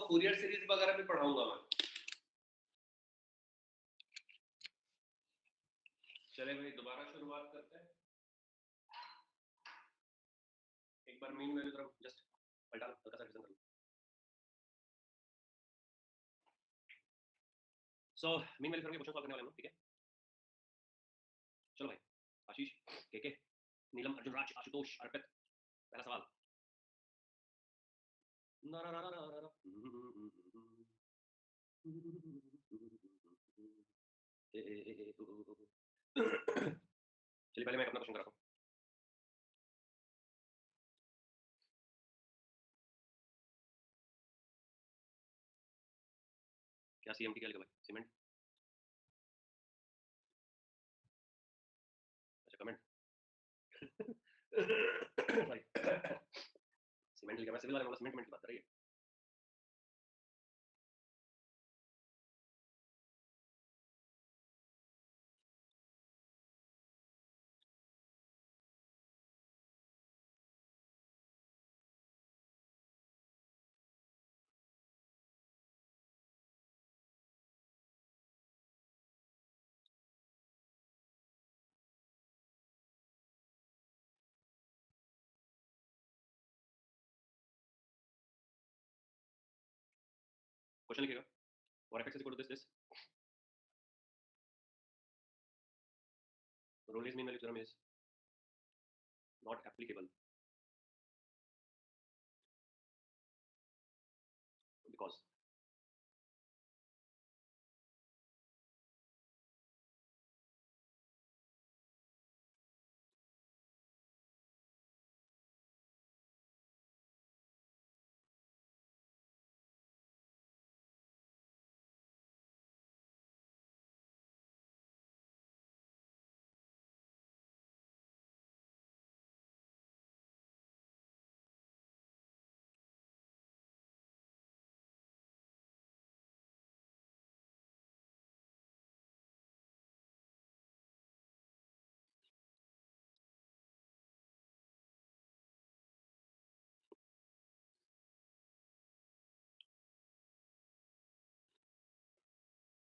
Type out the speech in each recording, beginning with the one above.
Fourier series वगैरह भी पढ़ाऊंगा मैं। चले भाई दोबारा शुरुआत करते हैं। एक बार मीन वैल्यू तरफ जस्ट पलटा हल्का सा रिवीजन कर लो। सो मीन वैल्यू थ्योरम के क्वेश्चन सॉल्व करने वाले हम लोग, ठीक है। चलो भाई, आशीष, के नीलम, अर्जुन राज, आशुतोष, अर्पित, पहला सवाल। चलिए पहले मैं अपना क्वेश्चन कराता हूँ। क्या सीएमटी क्या लिखा भाई? सीमेंट? अच्छा कमेंट। सॉरी सीमेंट लिखा, मैं सिविल वाले वाला सीमेंट की बात कर रही है। क्वेश्चन लिखेगा और fx is equal to this Rolle's mean value theorem is not applicable because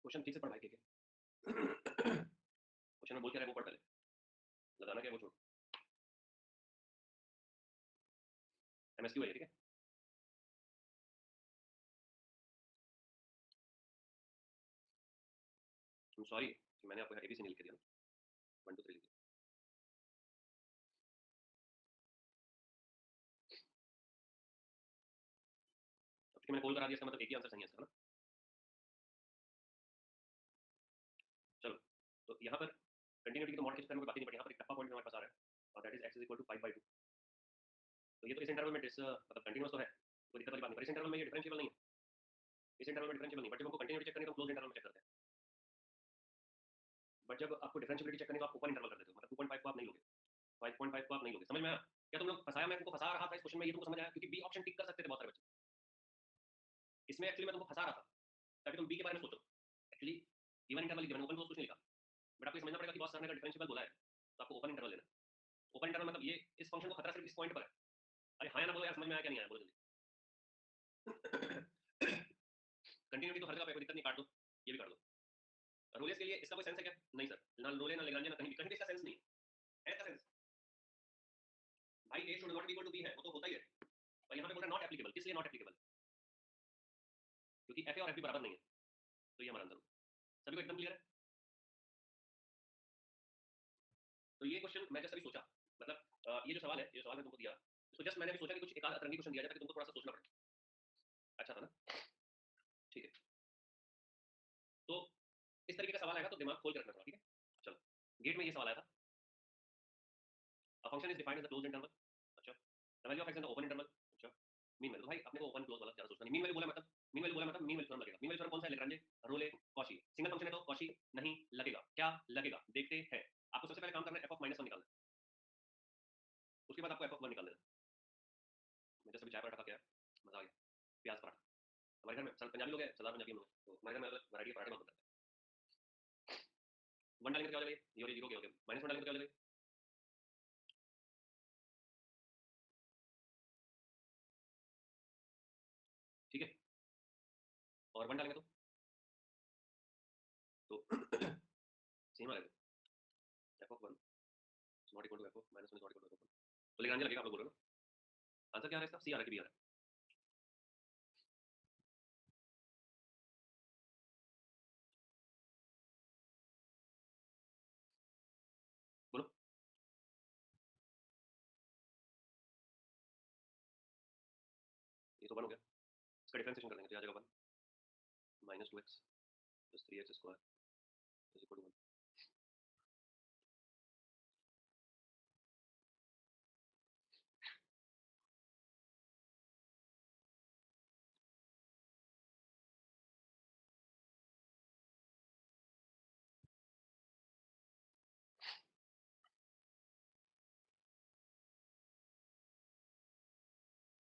question ठीक से पढ़ भाई के क्वेश्चन में बोल क्या रहा है वो पढ़ पहले, लगाना क्या है वो छोड़। एमएसक्यू है, ठीक है। सॉरी कि मैंने आपको एबीसी नहीं लिख दिया ना, 1 2 3 लिख दिया। अब मैंने कॉल करा दिया, इसका मतलब एक ही आंसर सही है इसका ना। चलो तो यहाँ पर कंटिन्यूटी की तो मॉड के चक्कर में कोई बात ही नहीं, बट यहाँ पर एक टप्पा पॉइंट हमारे पास आ रहा है और that is x is equal to 5/2। तो ये तो इस इंटरवल में मतलब कंटीन्यूअस तो है, कोई दिक्कत वाली बात नहीं, पर इस इंटरवल में ये डिफरेंशिएबल नहीं है। इस इंटरवल में डिफरेंशिएबल नहीं, बट जब हमको कंटिन्यूटी चेक करनी है तो क्लोज इंटरवल में चेक करते हैं। बट जब आपको डिफरेंशिएबिलिटी चेक करनी है तो आप ओपन इंटरवल कर देते हो, मतलब 2.5 को आप नहीं लोगे, 5.5 को आप नहीं लोगे। समझ में आया क्या? तुम लोग फंसाया, मैं तुमको फंसा रहा था इस क्वेश्चन में, ये तुमको समझ आया? क्योंकि बी ऑप्शन टिक कर सकते थे बहुत सारे बच्चे, इसमें एक्चुअली मैं तुमको फंसा रहा था ताकि तुम बी के बारे में सोचो। Actually given interval given, open close कुछ नहीं लिखा, बट आपको समझना पड़ेगा कि बॉस सर ने अगर डिफरेंशिएबल बोला है तो आपको ओपन इंटरवल लेना। ओपन इंटरवल मतलब ये इस फंक्शन को खतरा सिर्फ इस पॉइंट पर है। अरे हाँ या ना बोलो यार, समझ में आया क्या नहीं आया बोलो जल्दी। कंटिन्यूटी तो हर जगह पे कोई दिक्कत नहीं, काट दो, ये भी काट दो। रोलेस के लिए इसका कोई सेंस है क्या? नहीं सर, ना रोले ना लेग्रांजे ना कहीं भी कंटिन्यूटी का सेंस नहीं है का सेंस। भाई a should not be equal to b है, वो तो होता ही है, और यहाँ पे बोल रहा है नॉट एप्लीकेबल। किस लिए नॉट एप्लीकेबल? क्योंकि fa और fb बराबर नहीं है, तो ये हमारा आंसर होगा। सभी को एकदम क्लियर है? तो ये क्वेश्चन मैं जस्ट अभी सोचा, मतलब ये जो सवाल है, ये सवाल मैं तुमको दिया, तो जस्ट मैंने अभी सोचा कि कुछ एक आध अतरंगी क्वेश्चन दिया जाए ताकि तुमको थोड़ा सा सोचना पड़े। अच्छा था ना? ठीक है, तो इस तरीके का सवाल आएगा तो दिमाग खोल के रखना थोड़ा, ठीक है। चलो, गेट में ये सवाल आया था, a function is defined as a closed interval. अच्छा, the value of x in the open interval. अच्छा, मीन वैल्यू, भाई अपने को ओपन क्लोज वाला ज्यादा सोचना नहीं। मीन वैल्यू बोला मतलब मीन वैल्यू बोला मतलब मीन वैल्यू थ्योरम लगेगा। मीन वैल्यू थ्योरम कौन सा है? लेग्रांजे, रोले, कॉशी। सिंगल फंक्शन है तो कॉशी नहीं लगेगा। क्या लगेगा देखते हैं। आपको सबसे पहले काम करना है f of -1 निकालना है, उसके बाद आपको f of 1 निकाल देना। मैं जैसे अभी चाय पराठा खा के आया, मजा आ गया। प्याज पराठा, हमारे घर में पंजाबी लोग हैं, सरदार पंजाबी हम लोग, तो हमारे घर में अलग वैरायटी के पराठे बहुत बनते हैं। 1 डालेंगे तो क्या हो जाएगा? ये हो गया 0 हो गया, -1 डालेंगे तो क्या हो जाएगा? ठीक है, और 1 डालेंगे तो सेम आ जाएगा, f of 1 is not equal to f of minus 1 is not equal to f of 1, तो लेग्रांजे लगेगा, आप लोग बोल रहे हो ना। आंसर क्या आ रहा है इसका? सी आ रहा है कि बी आ रहा है? बोलो। ये तो 1 हो गया, इसका डिफरेंशिएशन कर देंगे तो आ जाएगा 1 minus 2x plus 3x square is equal to 1।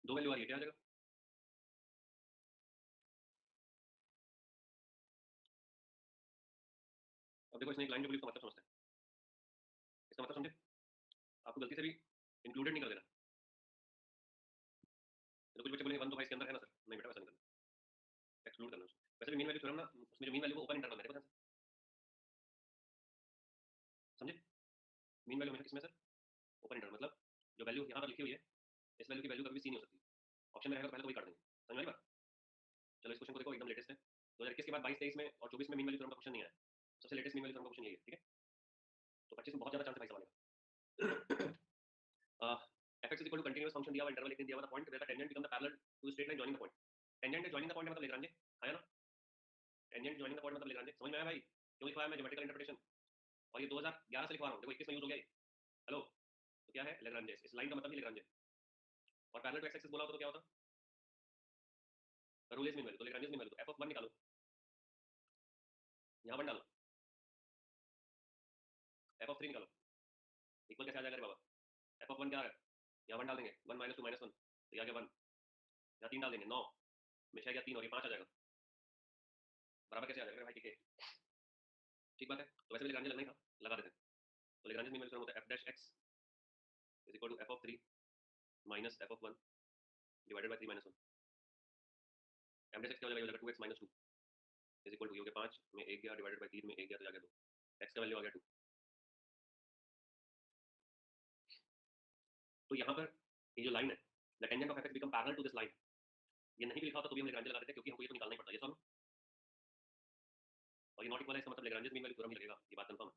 दो वैल्यू आ रही है, क्या आ जाएगा? अब देखो इसने एक लाइन जो बोली उसका मतलब समझते हैं, इसका मतलब समझे? आपको गलती से भी इंक्लूडेड नहीं कर देना। तो कुछ बच्चे बोलेंगे 1 तो भाई इसके अंदर है ना सर, नहीं बेटा वैसा नहीं करना, एक्सक्लूड करना उसको। वैसे भी मीन वैल्यू थ्योरम ना, उसमें जो मीन वैल्यू वो ओपन इंटरवल है, देखो ध्यान से, समझे? मीन वैल्यू हमेशा किसमें सर? ओपन इंटरवल, मतलब जो वैल्यू यहाँ पर लिखी हुई है इस वैल्यू की वैल्यू कभी भी सी नहीं हो सकती, ऑप्शन में रहेगा तो पहले तो वही काट देंगे, समझ में आई बात? चलो इस क्वेश्चन को देखो, एकदम लेटेस्ट है, 2021 के बाद 22, 23 में और 24 में मीन वैल्यू थ्योरम का क्वेश्चन नहीं आया, सबसे लेटेस्ट मीन वैल्यू थ्योरम का क्वेश्चन यही है, ठीक है? तो 25 में बहुत ज्यादा चांस है भाई सवाल का। fx is equal to continuous function दिया हुआ, इंटरवल एक दिन दिया हुआ था, point where the tangent become the parallel to straight line joining the point, tangent joining the point मतलब लेग्रांजे आया ना, टेंजेंट जॉइनिंग द पॉइंट मतलब लेग्रांजे, समझ में आया भाई? क्यों लिखवाया मैं ज्योमेट्रिकल इंटरप्रिटेशन, और ये 2011 से लिखवा रहा हूँ, देखो 21 में यूज हो गया ये। हेलो, तो क्या है लेग्रांजे, इस लाइन का मतलब ही लेग्रांजे, और पैरेलल टू एक्स एक्सिस बोला होता तो क्या होता? रूलेस मीन वैल्यू, तो लेग्रांजे मीन वैल्यू, तो f of 1 निकालो, यहाँ 1 डालो, f of 3 निकालो, इक्वल कैसे आ जाएगा रे बाबा? f of 1 क्या है? यहाँ 1 डाल देंगे, 1 माइनस 2 माइनस 1, तो यहाँ 1, यहाँ 3 डाल देंगे, 9 में 6 या 3 और ये 5 आ जाएगा, बराबर कैसे आ जाएगा भाई? ठीक है, ठीक बात है। तो वैसे भी लेग्रांजे लगना ही था, लगा देते हैं। तो लेग्रांजे मीन वैल्यू होता है f dash x is equal to f of 3 minus f of 1 divided by 3 minus 1, m dash x क्या हो जाएगा? 2x minus 2 is equal to, ये हो गया 5 में 1 गया, डिवाइडेड बाय 3 में 1 गया, तो आ गया 2, x का वैल्यू आ गया 2। तो यहाँ पर ये जो लाइन है, the tangent of fx become parallel to this line, ये नहीं भी लिखा होता तो भी हम लेग्रांजे लगा देते, क्योंकि हमको ये तो निकालना ही पड़ता है, ये सॉल्व, और ये नॉट इक्वल है, इसका मतलब लेग्रांजे मीन वैल्यू थ्योरम ही लगेगा, ये बात कंफर्म है।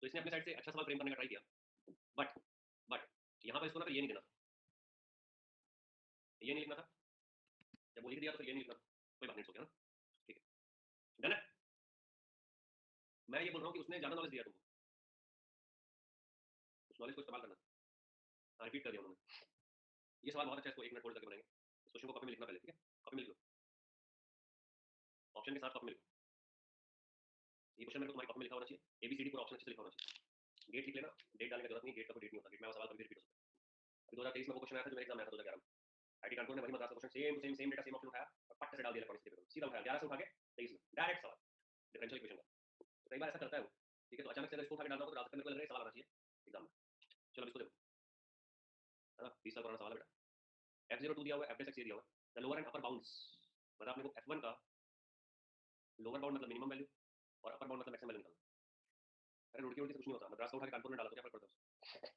तो इसने अपनी साइड से अच्छा सवाल फ्रेम करने का ट्राई किया, बट बट यहाँ पर इसको ना फिर ये नहीं देना, ये नहीं लिखना था, जब वो लिख दिया तो फिर ये नहीं लिखना, कोई बात नहीं, हो गया ना, ठीक है, डन है। मैं ये बोल रहा हूँ कि उसने ज्यादा नॉलेज दिया तुमको, उस नॉलेज को इस्तेमाल करना। हाँ, रिपीट कर दिया उन्होंने, ये सवाल बहुत अच्छा है, इसको 1 मिनट होल्ड करके बनाएंगे, इस क्वेश्चन को कॉपी में लिखना पहले, ठीक है? कॉपी में लिख लो, ऑप्शन के साथ कॉपी में लिखो, ये क्वेश्चन मेरे को तुम्हारी कॉपी में लिखा होना चाहिए, ABCD पूरा ऑप्शन अच्छे से लिखा होना चाहिए, डेट लिख लेना, डेट डालने की जरूरत नहीं, डेट का कोई डेट नहीं होता, डेट में सवाल कभी भी रिपीट हो सकता है। अभी 2023 में वो क्वेश्चन आया था जो मेरे एग्जाम में आया था 2011 में, आईटी कानपुर ने वही मद्रास का question same same same data same option उठाया और पट से डाल दिया इलेक्ट्रॉनिक्स पेपर में, सीधा उठाया 11 से उठा के 23 में डायरेक्ट सवाल डिफरेंशियल इक्वेशन का। तो कई बार ऐसा करता है वो, ठीक है? तो अचानक से अगर इसको उठा के डालना हो तो डाल सकते हैं, मेरे को लग रहा है सवाल आना चाहिए एग्जाम में। चलो इसको देखो, है ना, 20 साल पुराना सवाल है बेटा। f02 दिया हुआ है, f dash x दिया हुआ है, the lower and upper bounds, मतलब आपने को f1 का लोअर बाउंड मतलब मिनिमम वैल्यू और अपर बाउंड मतलब मैक्सिमम वैल्यू निकालना। अरे रुड़की उड़की से कुछ नहीं होता, मद्रास का उठा के कानपुर में डाला तो क्या फर्क पड़ता है?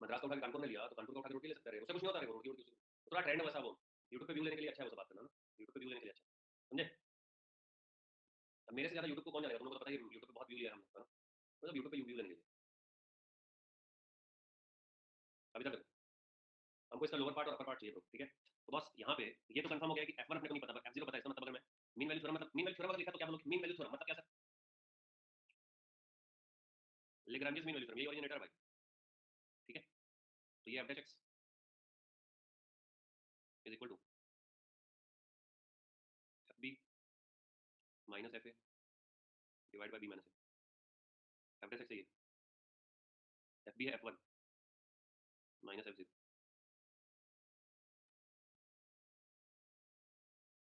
मद्रास का उठा के कानपुर में लिया तो कानपुर का उठा के रुड़की ले सकते हैं, उससे कुछ नहीं होता है, वो रुड़की उड़की थोड़ा ट्रेंड वैसा, वो यूट्यूब पे व्यू लेने के लिए अच्छा है, वो सब बात करना ना, यूट्यूब पे व्यू लेने के लिए अच्छा, समझे? अब मेरे से ज्यादा यूट्यूब को कौन जानेगा, तुमको तो पता ही है, यूट्यूब पे बहुत व्यू लिया हमने, है ना? मतलब यूट्यूब पे व्यू लेने के लिए अभी तक हमको इसका लोअर पार्ट और अपर पार्ट चाहिए, ठीक है? तो बस यहाँ पे ये तो कंफर्म हो गया कि f1 अपने को नहीं पता, f0 पता है, इसका मतलब अगर मैं मीन वैल्यू थ्योरम, मतलब मीन वैल्यू थ्योरम अगर लिखा तो क्या बोलूं? मीन वैल्यू थ्योरम मतलब क्या sir? Lagrange's mean value theorem, ये ओरिजिनेटर है भाई, ठीक है? तो ये f dash x is equal to fb minus fa divide by b minus a, f dash x है ये, fb है f1 minus f0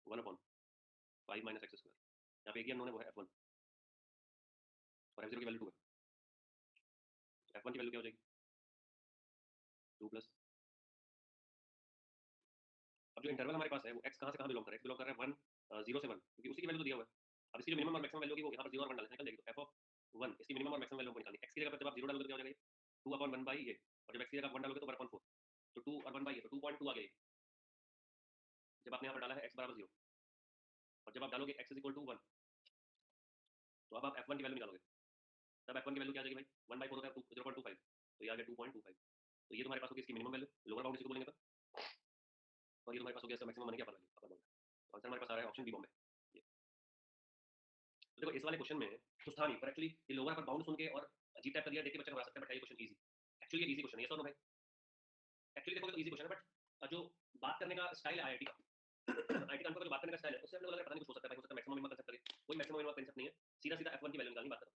1 upon 5 minus x square, यहाँ पे एक ही अननोन है वो है f1 और f0 की वैल्यू 2 है, f1 की वैल्यू क्या हो जाएगी? 2 प्लस, अब जो इंटरवल हमारे पास है वो x कहाँ से कहाँ बिलोंग कर रहा है? x बिलोंग कर रहा है 1 0 से 1, क्योंकि उसी की वैल्यू तो दिया हुआ है। अब इसकी जो मिनिमम और मैक्सिमम वैल्यू होगी वो यहाँ पर 0 और 1 डालने से निकल जाएगी। तो f(1) इसकी मिनिमम और मैक्सिमम वैल्यू हमको निकालनी है। x की जगह पर जब आप 0 डालोगे तो क्या हो जाएगा ये 2/1 बाई ये, और जब x की जगह आप 1 डालोगे तो 1/4, तो 2 और 1 बाई ये, तो 2.2 आ गया ये। जब आपने यहाँ पर डाला है x बराबर 0, और जब आप डालोगे x इज इक्वल टू 1, तो अब आप f1 की वैल्यू निकालोगे, तब f1 की वैल्यू क्या आ जाएगी भाई, 1/4 होता है 0.25, तो ये आ गया 2.25। तो ये तुम्हारे पास होगी इसकी मिनिमम वैल्यू, लोअर बाउंड इसी को बोलेंगे, और ये तुम्हारे पास हो गया इसका मैक्सिमम माने क्या अपर वैल्यू, अपर बाउंड। तो आंसर हमारे पास आ रहा है ऑप्शन बी बॉम्बे। ये तो देखो इस वाले क्वेश्चन में कुछ था नहीं, पर एक्चुअली ये लोअर अपर बाउंड सुन के और अजीब टाइप का दिया, देख के बच्चा घबरा सकता है, बट ये क्वेश्चन इजी, एक्चुअली ये इजी क्वेश्चन है, ये सर भाई एक्चुअली देखोगे तो इजी क्वेश्चन है, बट जो बात करने का स्टाइल है आईआईटी का आईटी कानपुर का जो बात करने का स्टाइल है, उससे अपने को लग रहा है पता नहीं कुछ हो सकता है, हो सकता है मैक्सिमम मिनिमम कंसेप्ट करे, कोई मैक्सिमम मिनिमम कंसेप्ट नहीं है, सीधा सीधा f1 की वैल्यू निकालनी बात करो।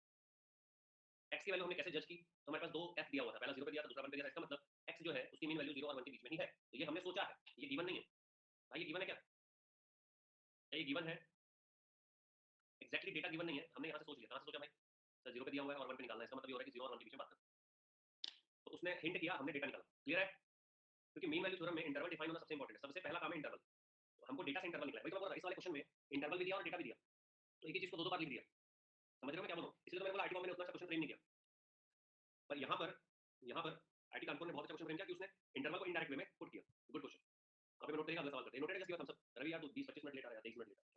x की वैल्यू हमने कैसे जज की, तो हमारे पास दो f दिया हुआ था, पहला 0 पे दिया था, दूसरा 1 पे दिया था, इसका मतलब x जो है उसकी मीन वैल्यू 0 और 1 के बीच में ही है, तो ये हमने सोचा है, ये गिवन नहीं है भाई, ये गिवन है क्या, ये गिवन है, एक्जैक्टली डेटा गिवन नहीं है, हमने यहाँ से सोच लिया, कहाँ से सोचा भाई, सर 0 पे दिया हुआ है और 1 पे निकालना है, इसका मतलब ये हो रहा है कि 0 और 1 के बीच में बात करना, तो उसने हिंट किया, हमने डेटा निकाला, क्लियर है, क्योंकि मीन वैल्यू थ्योरम में इंटरवल डिफाइन होना सबसे इंपॉर्टेंट है, सबसे पहला काम है इंटरवल, तो हमको डेटा से इंटरवल निकला, भाई तो मैं बोल रहा इस वाले क्वेश्चन में इंटरवल भी दिया और डेटा भी दिया, तो एक ही चीज को दो बार लिख दिया, समझ रहे हो मैं क्या बोल रहा हूँ, इसलिए तो मैंने बोला आईटी में उतना अच्छा क्वेश्चन फ्रेम नहीं किया, पर यहाँ पर आईटी कानपुर ने बहुत अच्छा क्वेश्चन फ्रेम किया कि उसने इंटरवल को इनडायरेक्ट वे में पुट किया, गुड क्वेश्चन। अभी नोट करेगा, अगला सवाल करते हैं, नोट करेगा, हम सब रवि यार 20-25 मिनट लेट आ रहा है, 23 मिनट लेट आ रहा है।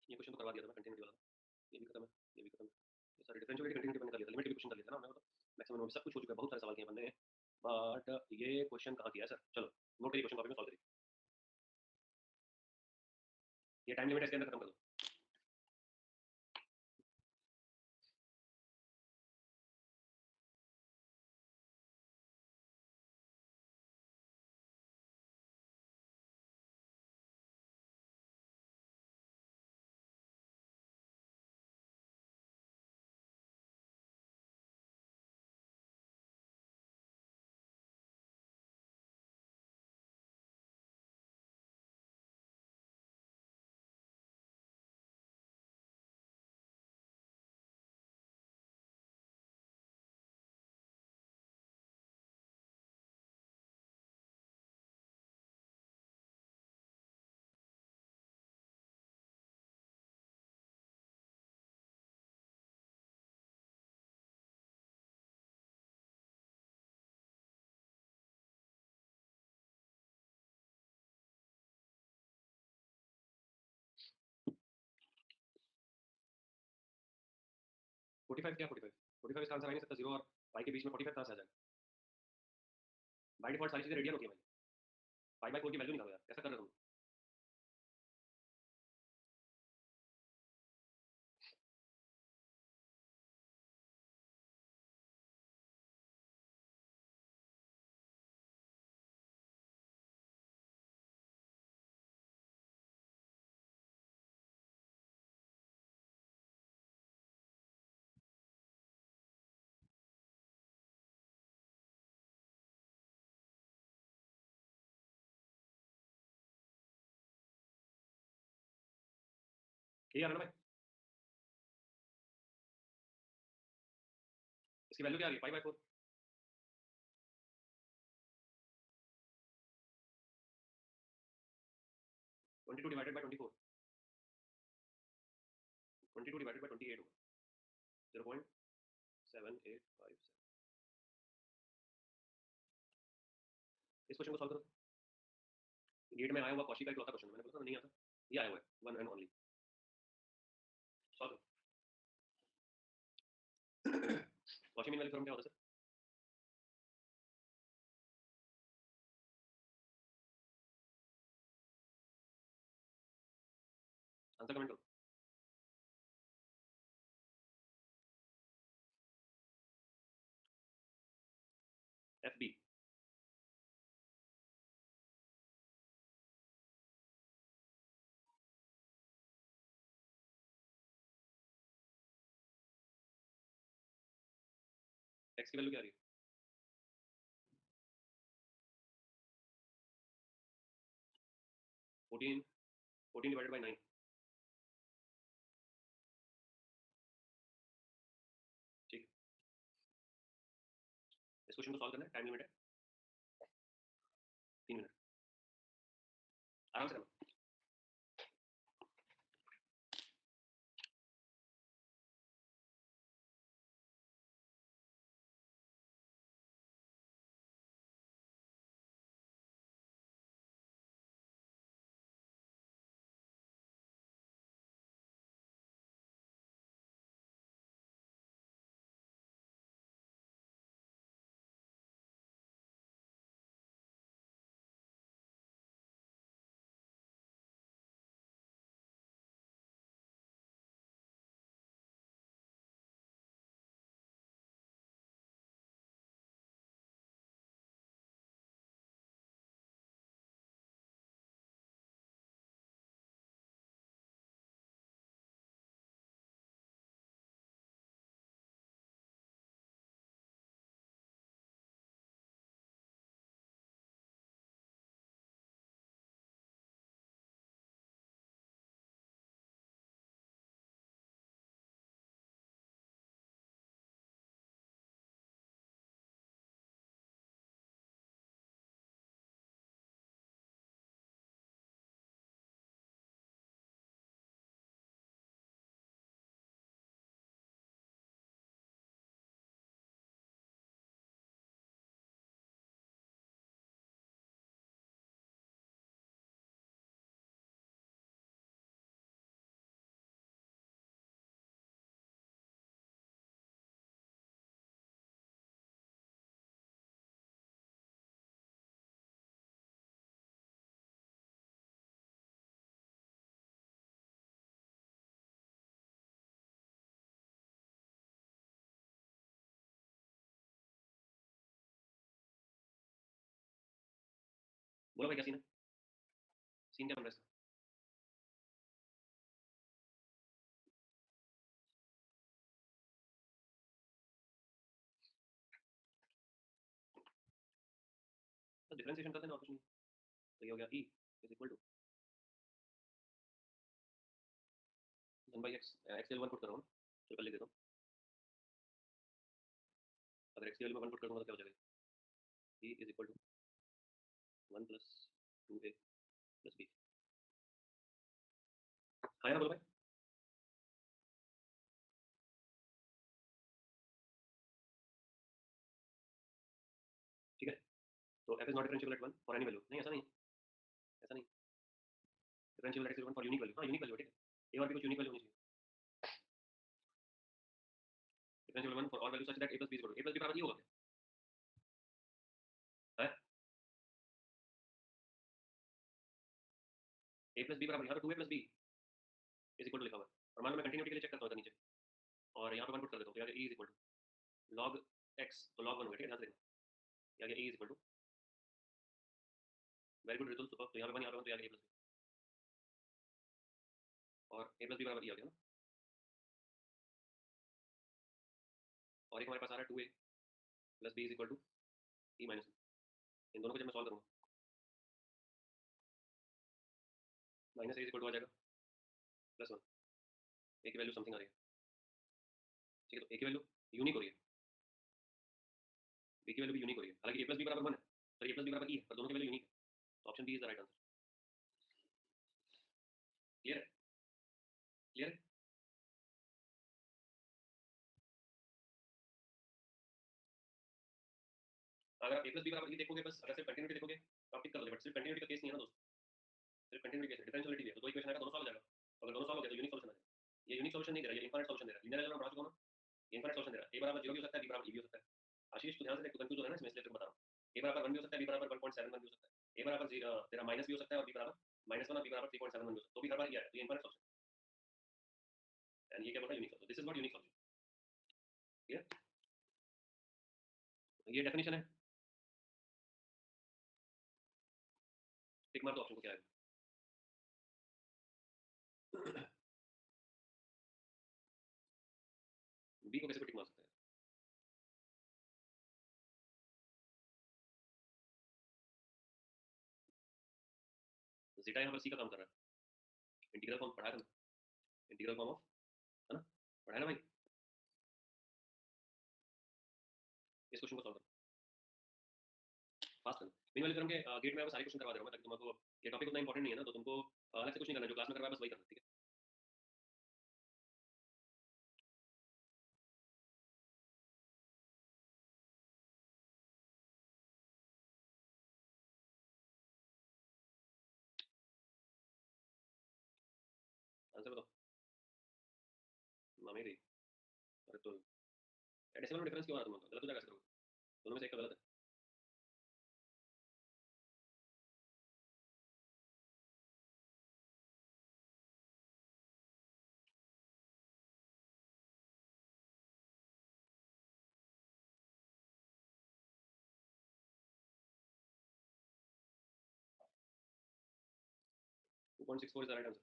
ये क्वेश्चन तो करवा दिया था मैं, कंटिन्यूटी वाला, ये भी खत्म है, ये भी खत्म है, ये सारे डिफरेंशिएबिलिटी कंटिन्यूटी मैंने कर लिया था, लिमिट भी क्वेश्चन कर लिया था ना हमने, तो मैक्सिमम सब कुछ हो चुका है, बहुत सारे सवाल किए हमने, बट ये क्वेश्चन कहाँ किया है सर, चलो नोट करिए, क्वेश्चन कॉपी में सॉल्व करिए, ये टाइम लिमिट है, इसके अंदर खत्म कर दो। फोर्टी फाइव क्या, 45 इसका आंसर आ नहीं सकता, 0 और पाई के बीच में 45 कहाँ से आ जाएगा, बाई डिफॉल्ट सारी चीजें रेडियन होती है भाई, पाई बाई 4 की वैल्यू निकालो यार, कैसा कर रहे हो तुम, ये आ रहा है ना भाई, इसकी वैल्यू क्या आ रही है, pi by 4, 22 divided by 24, 22 divided by 28 होगा, 0.7857, इस क्वेश्चन को सॉल्व करो, गेट में आया हुआ कौशिक का इकलौता क्वेश्चन, मैंने बोला था नहीं आता, ये आया हुआ है, वन एंड ओनली, सॉल्व करो। कौशिक मीन वैल्यू थ्योरम क्या होता है सर, आंसर कमेंट करो, एफ बी, एक्स की वैल्यू क्या आ रही है, 14 डिवाइडेड बाय 9। ठीक, इस क्वेश्चन को सॉल्व करना है, टाइम लिमिट है 3 मिनट, आराम से करना। बोलो भाई क्या सीन है, सीन क्या बन रहा है इसका? तो डिफरेंशिएशन करते हैं ना, और कुछ नहीं। तो ये हो गया e is equal to 1 by x, x की वैल्यू 1 पुट कर रहा हूँ, ट्रिपल लिख देता हूँ। अगर एक्स की वैल्यू में 1 पुट कर दूंगा तो क्या हो जाएगा, e is equal to 1 plus 2a plus b। हाँ यार बोलो भाई। ठीक है, तो f is not differentiable at 1 for any value, नहीं ऐसा नहीं, ऐसा नहीं, differentiable at 1 for unique value, हाँ यूनिक वैल्यू, ठीक है, a और b कुछ यूनिक वैल्यू होनी चाहिए। Differentiable 1 for all value such that a plus b is equal to, a plus b बराबर ये होगा क्या है, a प्लस b बराबर यहाँ पे 2a plus b is equal to लिखा हुआ है, और मान लो मैं कंटिन्यूटी के लिए चेक करता हूँ इधर नीचे, और यहाँ पे 1 पुट कर देता हूँ, तो यहाँ e is equal to log x, तो log 1 हो गया, ठीक है, ध्यान से देखना, यहाँ e is equal to, very good result, super, तो यहाँ पे 1, यहाँ पे 1, तो यहाँ a प्लस b, और a प्लस b बराबर ये आ गया ना, और एक हमारे पास आ रहा है 2a plus b is equal to e minus, इन दोनों को जब मैं सॉल्व करूँगा, minus a is equal to आ जाएगा प्लस 1, a की वैल्यू समथिंग आ रही है, ठीक है, तो a की वैल्यू यूनिक हो रही है, b की वैल्यू भी यूनिक हो रही है, हालांकि a प्लस b बराबर 1 है, पर a प्लस b बराबर e है, पर दोनों की वैल्यू यूनिक है, तो option B is the right answer. Clear है, क्लियर है। अगर आप a प्लस b बराबर e देखोगे, बस अगर सिर्फ कंटिन्यूटी देखोगे तो आप टिक कर दोगे, बट सिर्फ कंटिन्यूटी का केस नहीं है ना दोस्त, सिर्फ कंटिन्यूटी केस है, डिफरेंशियलिटी भी है, तो दो इक्वेशन आएगा, दोनों सॉल्व हो जाएगा, अगर दोनों सॉल्व हो गया तो यूनिक सॉल्यूशन आ जाएगा, ये यूनिक सॉल्यूशन नहीं दे रहा है, ये इनफाइनाइट सॉल्यूशन दे रहा है, लीनियर अलजेब्रा बना चुका हूं ना, ये इनफाइनाइट सॉल्यूशन दे रहा है, a बराबर 0 भी हो सकता है, b बराबर e भी हो सकता है, आशीष तो ध्यान से देख, तो कंफ्यूज हो रहा है ना इसमें, इसलिए तेरे को बता रहा हूं, a बराबर 1 भी हो सकता है, b बराबर 1.71 भी हो सकता है, a बराबर तेरा माइनस भी हो सकता है, और b बराबर -1, और b बराबर 3.71 भी हो सकता है, तो b बराबर ये है, तो ये इनफाइनाइट सॉल्यूशन है, एंड ये क्या बोलता है, unique solution, this is not unique solution. Clear, ये डेफिनेशन है, टिक मार दो ऑप्शन को, क्या है बी को कैसे टिक मार सकते हैं, जीटा यहाँ पर सी का काम कर रहा है। इंटीग्रल फॉर्म पढ़ा है तुमने? इंटीग्रल फॉर्म ऑफ, है ना, पढ़ा है ना भाई? इस क्वेश्चन को सॉल्व करो फास्ट करना। मीनवाइल फिर हम के गेट में आप सारे क्वेश्चन करवा दे रहा हूं मैं, ताकि तुमको ये टॉपिक उतना इंपॉर्टेंट नहीं है ना, तो तुमको अलग से कुछ नहीं करना, जो क्लास में करवाया बस वही करना, ठीक है? आंसर बताओ मामे रे। अरे तो डेसिमल में डिफरेंस क्यों आ रहा है? तुम गलत हो जाएगा ऐसे करोगे, दोनों में से एक का गलत है। 2.64 इज द राइट आंसर।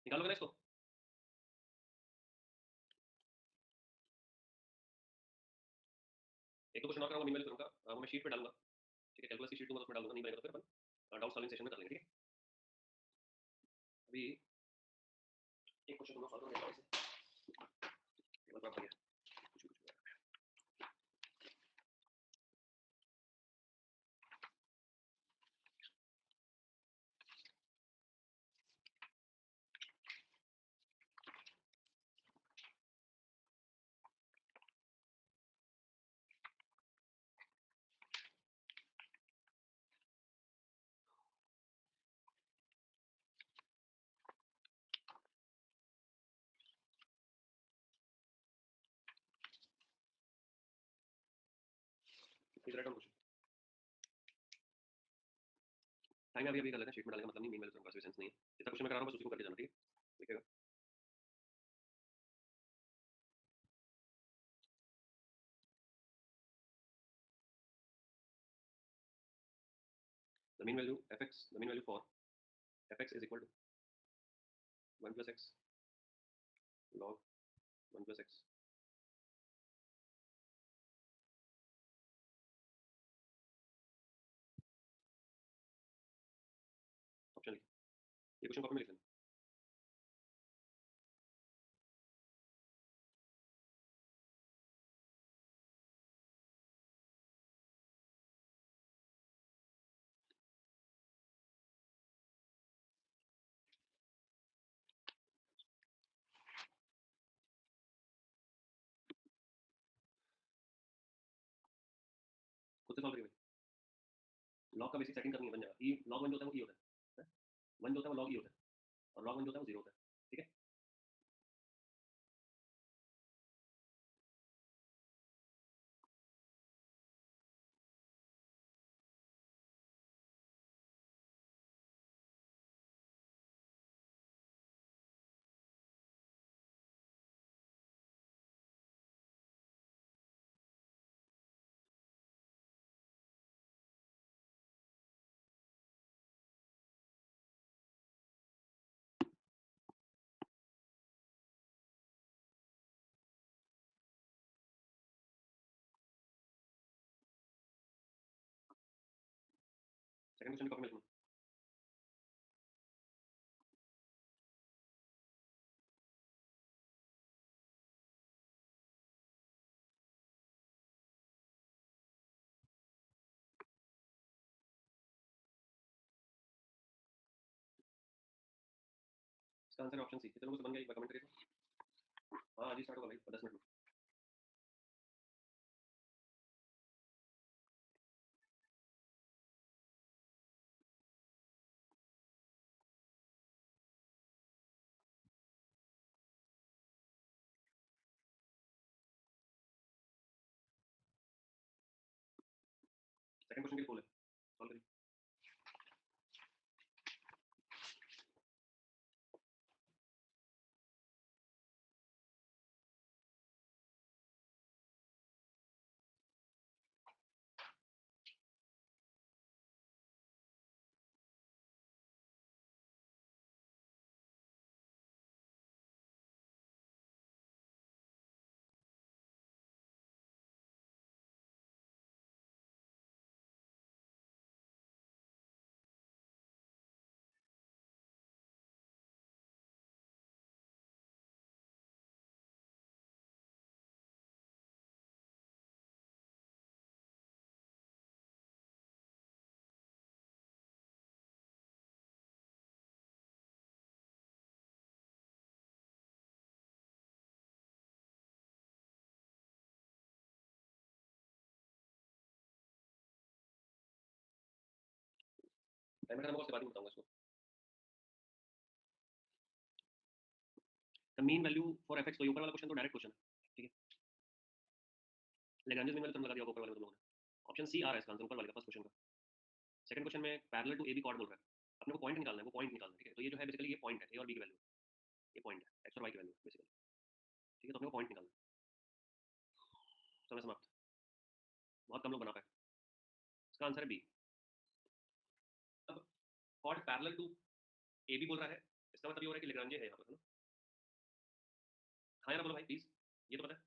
निकालोगे ना इसको? एक तो क्वेश्चन और कराऊंगा मीनवाइल करूंगा, वो मैं शीट पे डालूंगा, ठीक है? कैलकुलस की शीट दूंगा तो उसमें डाल दूंगा, नहीं बनेगा तो फिर अपन डाउट सॉल्विंग सेशन में कर लेंगे, ठीक है? अभी एक क्वेश्चन तुमको सॉल्व करना है इसे, एक बार बढ़िया कुछ कुछ is right on question. Time अभी अभी कर लेते हैं, शीट में डालने का मतलब नहीं, मीनवाइल करूंगा, कोई सेंस नहीं है। जितना क्वेश्चन मैं करा रहा हूं बस उसी को करके जाना, ठीक है? लिखेगा the mean value fx, the mean value for fx is equal to 1 plus x log 1 plus x। Option लिख, ये क्वेश्चन कॉपी में लिख लेना। खुद से सॉल्व करिए भाई। लॉग का बेसिक सेटिंग करनी है, बन जाएगा। ई लॉग 1 जो होता है वो ई होता है, 1 जो होता है वो लॉग ई होता है, और लॉग 1 जो होता है वो 0 होता है, ठीक है? सेकंड क्वेश्चन की कॉपी में लिखना। इसका आंसर ऑप्शन सी। कितने लोगों से बन गया एक बार कमेंट करिए तो। हाँ अभी स्टार्ट होगा भाई, 10 मिनट में। सेकंड क्वेश्चन के लिए खोले, सॉल्व करिए। टाइम खत्म होगा उसके बाद ही बताऊंगा इसको। The mean value for F x, तो ये ऊपर वाला क्वेश्चन तो डायरेक्ट क्वेश्चन है, ठीक है। लेग्रांजेस मीन वैल्यू तुम लगा दिया ऊपर वाले में तुम लोगों ने। ऑप्शन सी आ रहा है इसका आंसर ऊपर वाले का फर्स्ट क्वेश्चन का। सेकंड क्वेश्चन में parallel to A B chord बोल रहा है, अपने को पॉइंट निकालना है, वो पॉइंट निकालना है, ठीक है। तो ये जो है बेसिकली ये पॉइंट है, ए और बी की वैल्यू, ये पॉइंट है, एक्स और वाई की वैल्यू बेसिकली, ठीक है। तो अपने को पॉइंट निकालना है। समय समाप्त, बहुत कम लोग बना पाए। इसका आंसर है बी। अब chord parallel to A B बोल रहा है, इसका मतलब ये हो रहा है कि लेग्रांजे है यहाँ पर, है ना। हाँ या ना बोलो भाई प्लीज, ये तो पता है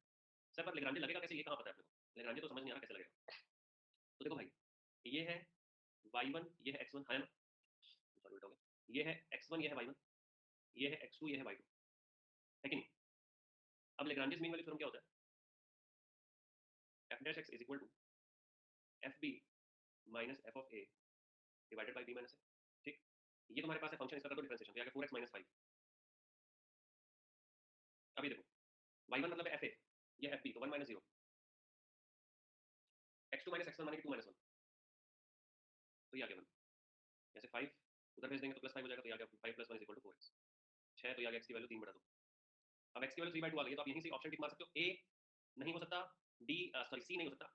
सर, पर लेग्रांजे लगेगा कैसे, ये कहाँ पता है अपने को, लेग्रांजे तो समझ नहीं आ रहा कैसे लगेगा। तो देखो भाई, ये है y1, ये है x1, हाँ या ना, सॉरी उल्टा हो गया, ये है x1, ये है y1, ये है x2, ये है y2, है कि नहीं। अब लेग्रांजेस मीन वाली थ्योरम क्या होता है, f dash x is equal to fb minus f of a divided by b minus a, ठीक। ये तुम्हारे पास है फंक्शन, इसका कर दो डिफरेंशिएशन, तो ये आ गया 4x माइनस 5। अभी देखो y1 मतलब है fa, ये fb, तो 1 माइनस 0, x2 माइनस x1 माने कि 2 माइनस 1, तो ये आ गया 1। जैसे 5 उधर भेज देंगे तो प्लस 5 हो जाएगा, तो ये आ गया 5 plus 1 is equal to 4x, 6, तो ये आ गया x की वैल्यू 3/2। अब x की वैल्यू 3/2 आ गई, तो आप यहीं से ऑप्शन टिक मार सकते हो, a नहीं हो सकता, d सॉरी c नहीं हो सकता,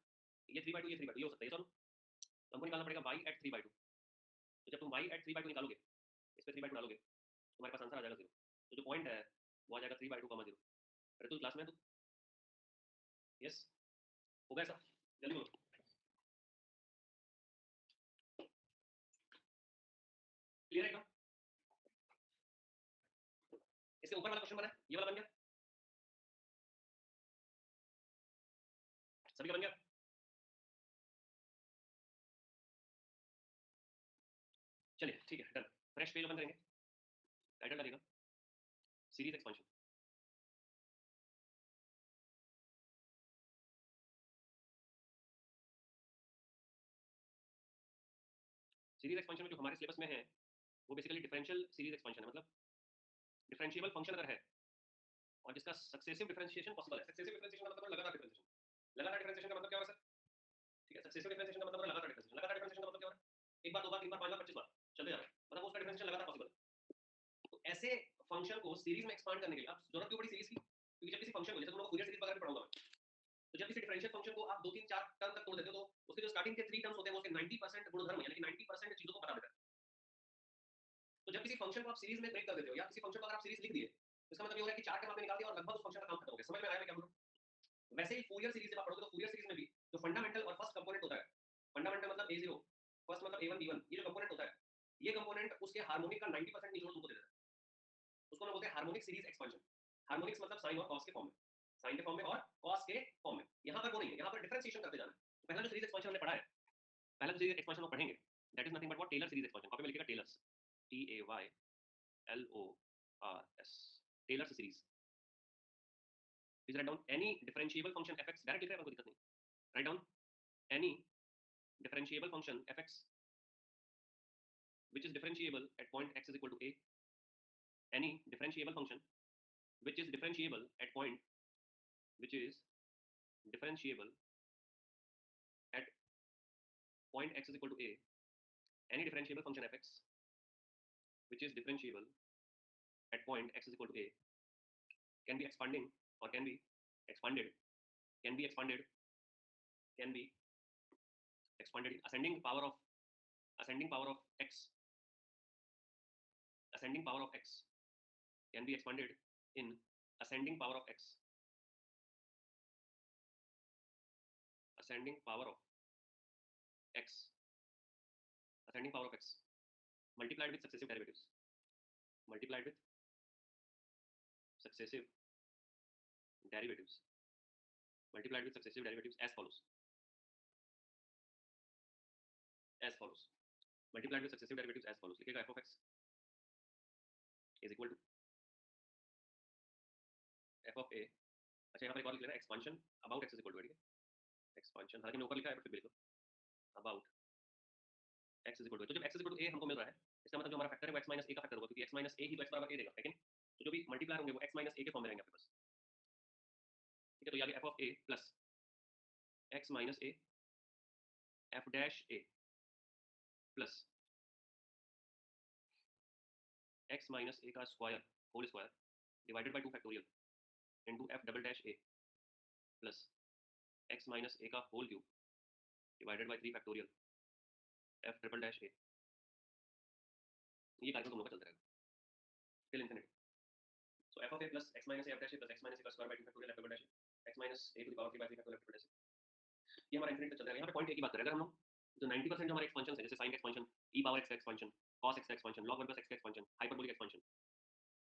ये 3/2, ये 3/2, ये हो सकता है, ये सॉल्व। तो हमको निकालना पड़ेगा y एट 3/2। तो जब तुम y एट 3/2 निकालोगे, इस पे 3/2 डालोगे, तुम्हारे पास आंसर आ जाएगा 0। तो जो पॉइंट है वो आ जाएगा 3/2, 0। अरे तू क्लास में है तू, यस हो गया ऐसा, जल्दी बोलो। क्लियर है एकदम। इसके ऊपर वाला क्वेश्चन बना है, ये वाला बन गया, सभी का बन गया। चलिए ठीक है, डन। फ्रेश पेज ओपन करेंगे, टाइटल डालेगा सीरीज एक्सपेंशन। सीरीज एक्सपेंशन में जो हमारे सिलेबस में है वो बेसिकली डिफरेंशियल सीरीज एक्सपेंशन है, मतलब डिफरेंशिएबल फंक्शन अगर है और जिसका सक्सेसिव डिफरेंशिएशन पॉसिबल है। सक्सेसिव डिफरेंशिएशन का मतलब लगातार डिफरेंशिएशन, लगातार डिफरेंशिएशन का मतलब क्या हो सर, ठीक है। सक्सेसिव डिफरेंशिएशन का मतलब लगातार डिफरेंशिएशन, लगातार डिफरेंशिएशन का मतलब क्या हो रहा है, एक बार, दो बार, तीन बार, पांच बार, 25 बार चलते जा रहा है, मतलब उसका डिफरेंशिएशन लगातार पॉसिबल है। तो ऐसे फंक्शन को सीरीज में एक्सपांड करने के लिए आप जरूरत क्यों पड़ी सीरीज की, क्योंकि जब किसी फंक्शन को, जैसे तुम लोग फूरियर सीरीज वगैरह पढ़ाऊंगा मैं, तो जब किसी डिफरेंशियल फंक्शन को आप 2 3 4 टर्म तक तोड़ देते हो, तो उसके जो स्टार्टिंग के 3 टर्म्स होते हैं वो उसके 90% गुणधर्म, यानी कि 90% चीजों को बता देता है। तो जब किसी फंक्शन को आप सीरीज में ब्रेक कर देते हो, या किसी फंक्शन को अगर आप सीरीज लिख दिए, तो इसका मतलब ये हो रहा है कि 4 टर्म आपने निकाल दिया और लगभग उस फंक्शन का काम खत्म हो गया। समझ में आया मैं क्या बोल रहा हूं। वैसे ही फूरियर सीरीज जब आप पढ़ोगे, तो फूरियर सीरीज में भी जो फंडामेंटल और फर्स्ट कंपोनेंट होता है, फंडामेंटल मतलब a0, फर्स्ट मतलब a1 b1, ये जो कंपोनेंट होता है, ये कंपोनेंट उसके हार्मोनिक का 90% निचोड़ तुमको दे देता है। उसको हम बोलते हैं हार्मोनिक सीरीज एक्सपेंशन। हार्मोनिक्स मतलब साइन और कॉस के फॉर्म में, साइन के फॉर्म में और कॉस के फॉर्म में। यहाँ पर वो नहीं है, यहाँ पर डिफरेंशिएशन करते जाना है। तो पहला जो सीरीज एक्सपेंशन हमने पढ़ा है, पहला जो सीरीज एक्सपेंशन हम पढ़ेंगे, that is nothing but what, Taylor series expansion. Copy में लिखेगा Taylor's, TAYLORS, Taylor's series. Please write down any differentiable function fx, direct लिख रहे हैं, कोई दिक्कत नहीं। Write down any differentiable function fx which is differentiable at point x is equal to a, any differentiable function which is differentiable at point, which is differentiable at point x is equal to a, any differentiable function fx which is differentiable at point x is equal to a can be expanding or can be expanded, can be expanded, can be expanded in ascending power of, ascending power of x, ascending power of x can be expanded in ascending power of x, ascending power of x, ascending power of x multiplied with successive derivatives, multiplied with successive derivatives, multiplied with successive derivatives as follows, as follows, multiplied with successive derivatives as follows। लिखेगा f of x is equal to f of a, अच्छा यहाँ पर एक और लिख लेना expansion about x is equal to, ठीक है, एक्सपांशन, हालांकि मैंने ऊपर लिखा है बट फिर भी लिखो about x is equal to, तो जब x is equal to a हमको मिल रहा है, इसका मतलब जो हमारा फैक्टर है वो x माइनस a का फैक्टर होगा, क्योंकि x माइनस a ही तो x बराबर a देगा, लेकिन तो जो भी मल्टीप्लाई होंगे वो x माइनस a के फॉर्म में रहेंगे आपके पास, ठीक है। तो ये आ गया f of a plus x minus a f dash a plus x minus a का square whole square divided by 2 factorial into f double dash a plus x minus a का whole cube divided by 3 factorial f triple dash a. ये कार्यक्रम तुम लोग का चलता रहेगा till infinity. So f of a plus x minus a f dash a plus x minus a का square by 2 factorial f double dash a x minus a to the power 3 by 3 factorial f triple dash a. ये हमारा infinity चलता रहेगा। यहाँ पे point एक ही बात करें, अगर हम लोग जो 90% जो हमारे एक्सपेंशन है, जैसे साइन एक्सपेंशन, ई पावर एक्स का एक्सपेंशन, कॉस एक्स का एक्सपेंशन, लॉग 1 प्लस एक्स का एक्सपेंशन, हाइपरबोलिक एक्सपेंशन,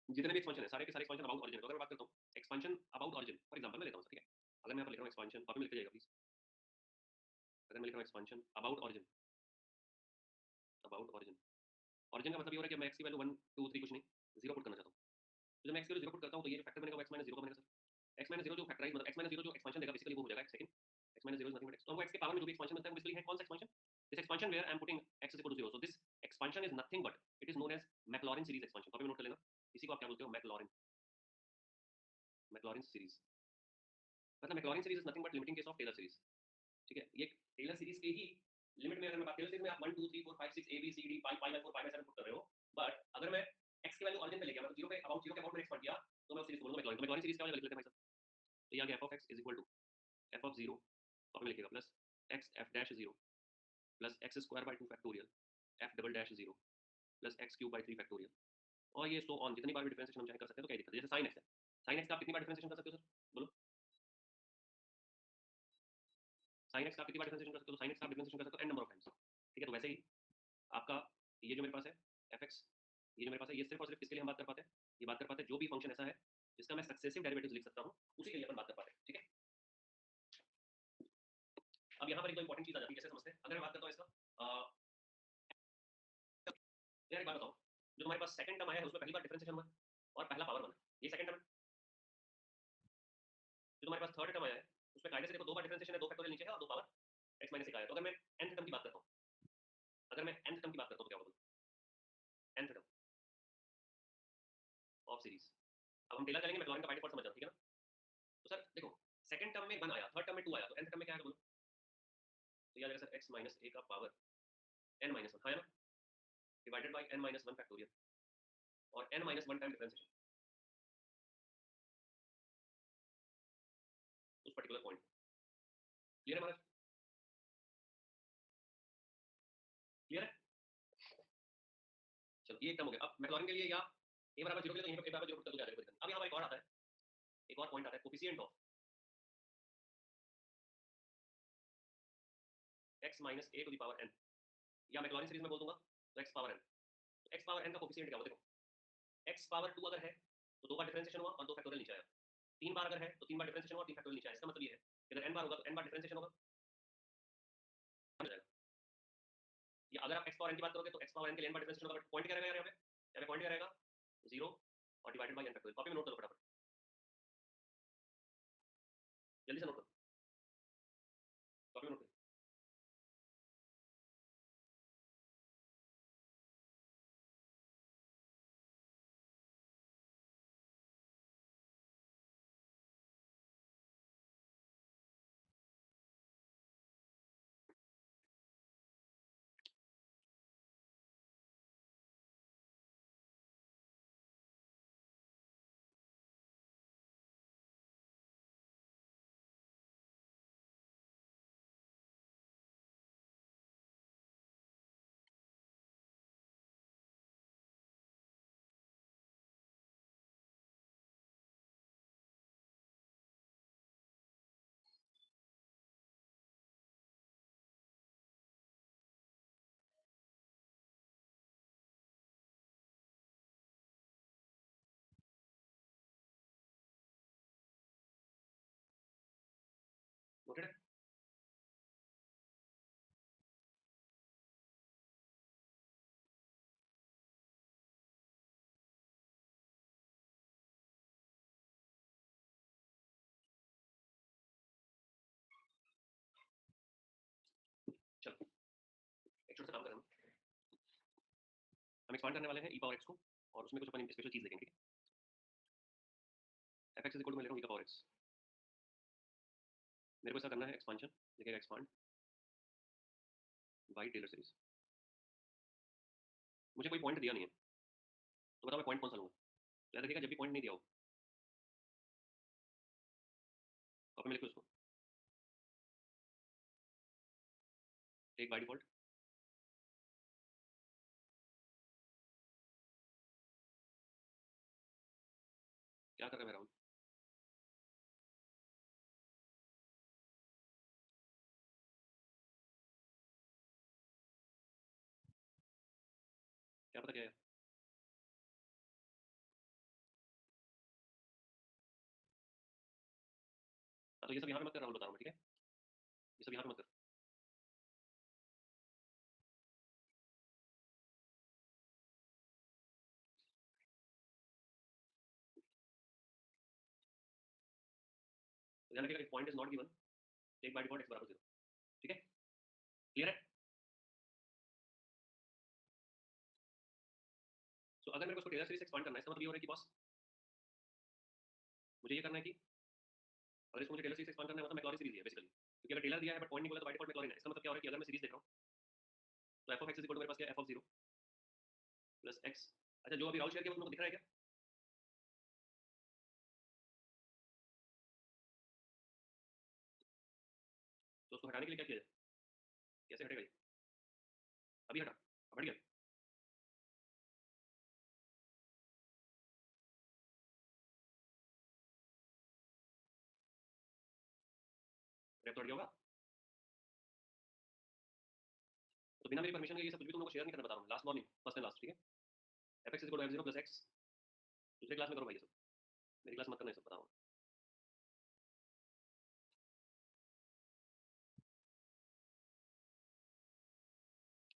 जितने भी एक्सपेंशन है सारे के सारे एक्सपेंशन अबाउट ओरिजिन। तो अगर मैं बात करता हूँ expansion about origin, for example मैं लेता हूँ, ठीक है, अगर मैं यहाँ पर लिख रहा हूँ एक्सपेंशन, कॉपी में लिख जाइएगा प्लीज। अगर मैं लिख रहा हूँ expansion about origin, about origin, origin का मतलब ये हो रहा है कि मैं एक्स की वैल्यू 1 2 3 कुछ नहीं, 0 पुट करना चाहता हूँ। तो जब मैं एक्स की वैल्यू 0 पुट करता हूँ तो ये जो फैक्टर बनेगा वो एक्स माइनस 0 का बनेगा सर। एक्स माइनस 0 जो फैक्टराइज मतलब एक्स माइनस 0 जो एक्सपेंशन देगा बेसिकली वो हो जाएगा एक second, x minus 0 is nothing but x. तो हमको एक्स के पावर में जो भी एक्सपेंशन मिलता है वो बेसिकली है कौन सा expansion? This expansion where I am putting x is equal to 0। So this expansion is nothing but it is known as Maclaurin series expansion. Copy में नोट कर लेना, इसी को आप क्या बोलते हो? Maclaurin, Maclaurin series. मतलब Maclaurin series is nothing but limiting case of Taylor series, ठीक है। ये टेलर सीरीज के ही लिमिट में, अगर मैं बात टेलर सीरीज में आप 1 2 3 4 5 6 A B C D pi pi by 4 pi by 7 put कर रहे हो, बट अगर मैं एक्स की वैल्यू ओरिजिन पे ले गया, मतलब 0 पे अबाउट 0 के अबाउट मैंने एक्सपेंड किया, तो मैं उस सीरीज को बोलूंगा मैक्लॉरिन। तो मैक्लॉरिन सीरीज क्या लिख लेते हैं भाई साहब? तो ये आ गया f of x is equal to f of 0, और में लिखेगा plus x f dash 0 plus x square by 2 factorial f double dash 0 plus x cube by 3 factorial, और ये सो ऑन, जितनी बार भी डिफरेंशिएशन हम चाहे कर सकते हैं। तो क्या दिक्कत है? जैसे साइन एक्स है, साइन एक्स का आप कितनी बार डिफरेंशिएशन कर सकते हो सर? बोलो, साइन एक्स का आप कितनी बार डिफरेंशिएशन कर सकते हो? साइन एक्स का आप डिफरेंशिएशन कर सकते हो एन नंबर ऑफ टाइम्स, ठीक है। तो वैसे ही आपका ये जो मेरे पास है एफ एक्स, ये जो मेरे पास है, ये सिर्फ और सिर्फ किसके लिए हम बात कर पाते हैं? ये बात कर पाते हैं जो भी फंक्शन ऐसा है जिसका मैं सक्सेसिव डेरिवेटिव्स लिख सकता हूँ, उसी के लिए अपन बात कर पाते हैं, ठीक है। अब यहाँ पर एक इंपॉर्टेंट चीज आ जाती है, कैसे समझते हैं? अगर मैं बात करता हूँ इसका यार एक बात बताओ, जो हमारे पास सेकंड टर्म आया है उसमें पहली बार डिफरेंशिएशन हुआ है और पहला पावर बना, ये सेकंड टर्म है। जो हमारे पास थर्ड टर्म आया है उसमें कायदे से देखो दो बार डिफरेंशिएशन है, दो फैक्टोरियल नीचे है और दो पावर एक्स माइनस एक आया है। तो अगर मैं nth टर्म की बात करता हूँ, अगर मैं nth टर्म की बात करता हूँ तो क्या होगा? nth term of series. अब हम टेलर करेंगे, मैक्लॉरिन का बाय डिफॉल्ट समझ जाओ, ठीक है ना। तो सर देखो, सेकंड टर्म में 1 आया, थर्ड टर्म में 2 आया, तो nth टर्म में क्या आएगा बोलो? तो ये आ जाएगा सर x माइनस a का पावर n माइनस 1 है ना, divided by n minus 1 factorial और n माइनस 1 टाइम डिफरेंशिएशन उस पर्टिकुलर पॉइंट। क्लियर है हमारा? क्लियर है? चलो ये एक टर्म हो गया। अब मैक्लॉरिन के लिए या a बराबर 0 के लिए तो यहीं पे a बराबर 0 पुट कर दो, जाएगा कोई दिक्कत नहीं। अब यहाँ पर एक और आता है, एक और पॉइंट आता है, coefficient of x minus a to the power n, या मैक्लॉरिन सीरीज में बोल दूंगा तो x पावर n। तो x पावर n का कोफिशिएंट क्या होगा? देखो x पावर 2 अगर है तो 2 बार डिफरेंशिएशन हुआ और 2 फैक्टोरियल नीचे आया, 3 बार अगर है तो 3 बार डिफरेंशिएशन हुआ और 3 फैक्टोरियल नीचे आया। इसका मतलब ये है कि अगर n बार होगा तो n बार डिफरेंशिएशन होगा, हो जाएगा। या अगर आप x पावर n की बात करोगे तो x पावर n के लिए n बार डिफरेंशिएशन होगा, बट पॉइंट क्या रहेगा यार? यहाँ पे पॉइंट क्या रहेगा? 0 और divided by n factorial. Copy में नोट करो फटाफट, जल्दी से नोट करो, कॉपी में नोट करो। नोटेड है? चलो एक छोटा सा काम करें, हम एक्सपांड करने वाले हैं e पावर x को, और उसमें कुछ अपन स्पेशल चीज देखेंगे, ठीक है। fx इज इक्वल टू मैं ले रहा हूँ e का पावर x, मेरे को ऐसा करना है एक्सपांशन, लिखेगा एक्सपांड बाय टेलर सीरीज। मुझे कोई पॉइंट दिया नहीं है, तो बताओ मैं पॉइंट कौन सा लूँगा? तो याद रखिएगा जब भी पॉइंट नहीं दिया हो कॉपी में लिखो इसको, टेक बाय डिफॉल्ट। क्या कर रहे हैं राहुल? क्या पता क्या है? हाँ, तो ये सब यहाँ पे मत कर, राहुल बता रहा हूँ मैं, ठीक है? ये सब यहाँ पे मत कर। तो ध्यान रखिएगा, point is not given, take by default x बराबर 0, ठीक है? क्लियर है? तो अगर मेरे को इसको टेलर सीरीज से एक्सपांड करना है, इसका मतलब ये हो रहा है कि बॉस मुझे ये करना है कि अगर इसको मुझे टेलर सीरीज से एक्सपांड करना है, मतलब मैक्लॉरिन सीरीज है बेसिकली, क्योंकि अगर टेलर दिया है बट पॉइंट नहीं बोला तो बाय डिफॉल्ट मैक्लॉरिन है। इसका मतलब क्या हो रहा है कि अगर मैं सीरीज देख रहा हूँ तो f of x is equal to मेरे पास क्या है, एफ ऑफ 0 प्लस एक्स। अच्छा, जो अभी राहुल शेयर किया वो तुमको दिख रहा है क्या? तो उसको हटाने के लिए क्या किया जाए? कैसे हटेगा ये? अभी हटा, अब हट गया। रेप तो हट गया होगा। तो बिना मेरी परमिशन के ये सब कुछ भी तुम लोग को शेयर नहीं करना, बता रहा हूँ, last warning, first and last, ठीक है? F x is equal to f 0 plus x. दूसरे क्लास में करो भाई ये सब, मेरी क्लास मत करना ये सब, बता रहा हूँ।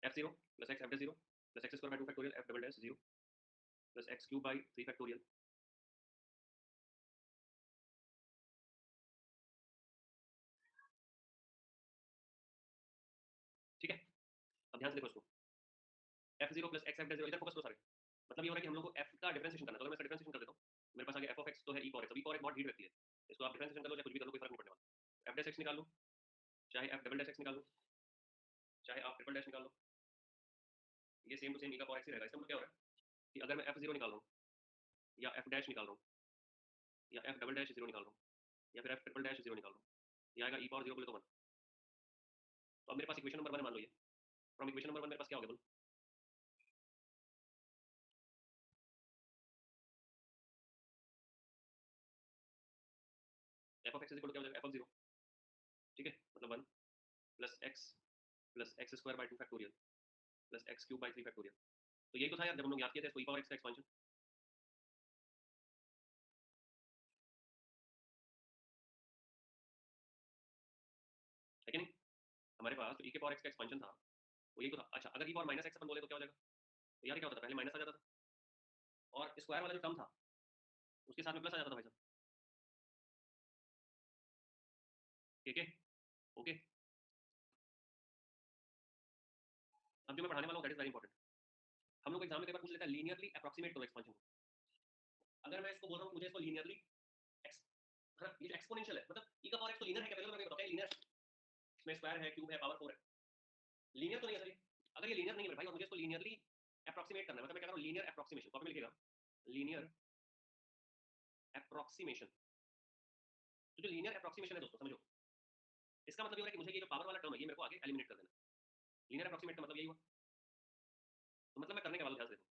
F 0 plus x f dash 0 plus x square by 2 factorial f double dash 0 plus x cube by 3 factorial, ठीक है? अब ध्यान से देखो इसको, F 0 plus x f dash 0, इधर फोकस करो सारे। मतलब ये हो रहा है कि हम लोग को एफ का डिफरेंशिएशन करना है। तो अगर मैं इसका डिफरेंशिएशन कर देता हूँ, मेरे पास आ गया एफ ऑफ एक्स तो है ई पावर एक्स। अब ई पावर एक बहुत ढीठ रहती है, इसको आप डिफरेंशिएशन कर लो चाहे कुछ भी कर लो, कोई फर्क नहीं पड़ने वाला। एफ डैश एक्स निकाल लो, चाहे एफ डबल डैश एक्स निकाल लो, चाहे आप ट्रिपल डैश निकाल लो, ये सेम टू सेम ई का पावर एक्स ही रहेगा। इसका मतलब क्या हो रहा है कि अगर मैं एफ 0 निकाल रहा हूँ या एफ डैश निकाल रहा हूँ या एफ डबल डैश 0 निकाल रहा हूँ या फिर एफ ट्रिपल डैश 0 निकाल रहा हूँ, ये आएगा ई पावर 0 बोले तो 1। तो अब मेरे पास इक्वेशन नंबर 1 मान लो ये, फ्रॉम इक्वेशन नंबर 1 मेरे पास क्या हो गया बोलो? F of x is equal to क्या हो जाएगा, एफ ऑफ 0, ठीक है? मतलब 1 plus x square by 2 factorial plus x cube by 3 factorial. तो यही तो था यार, जब हम लोग याद किए थे इसको, ई पावर एक्स का एक्सपांशन, है कि नहीं? हमारे पास जो ई के पावर एक्स का एक्सपांशन था वो यही तो था। अच्छा, अगर ई पावर माइनस एक्स अपन बोले तो क्या हो जाएगा? तो यार क्या होता था, पहले माइनस आ जाता था और स्क्वायर वाला जो टर्म था उसके साथ में प्लस आ जाता था भाई साहब, ठीक है? ओके। अब जो मैं पढ़ाने वाला हूँ दैट इज वेरी इंपॉर्टेंट। हम लोग एग्जाम में कई बार पूछ लेता है लीनियरली अप्रोक्सीमेट करो एक्सपांशन को। अगर मैं इसको बोल रहा हूँ मुझे इसको लीनियरली एक्स, हाँ ये एक्सपोनेंशियल है, मतलब ई का पावर एक्स तो लीनियर है क्या? पहले तो मैं बताया लीनियर, इसमें स्क्वायर है, क्यूब है, पावर 4 है, लीनियर तो नहीं है सर ये। अगर ये लीनियर नहीं है मेरे भाई और मुझे इसको लीनियरली अप्रोक्सीमेट करना है, मतलब मैं कह रहा हूँ लीनियर अप्रोक्सीमेशन, कॉपी में लिखिएगा, लीनियर अप्रोक्सीमेशन। तो जो लीनियर अप्रोक्सीमेशन है दोस्तों समझो, इसका मतलब ये हो रहा है कि मुझे ये जो पावर वाला टर्म है ये मेरे को आगे एलिमिनेट कर देना। लीनियर अप्रोक्सीमेट का मतलब यही हुआ। तो मतलब मैं करने के बाद ध्यान से देखो,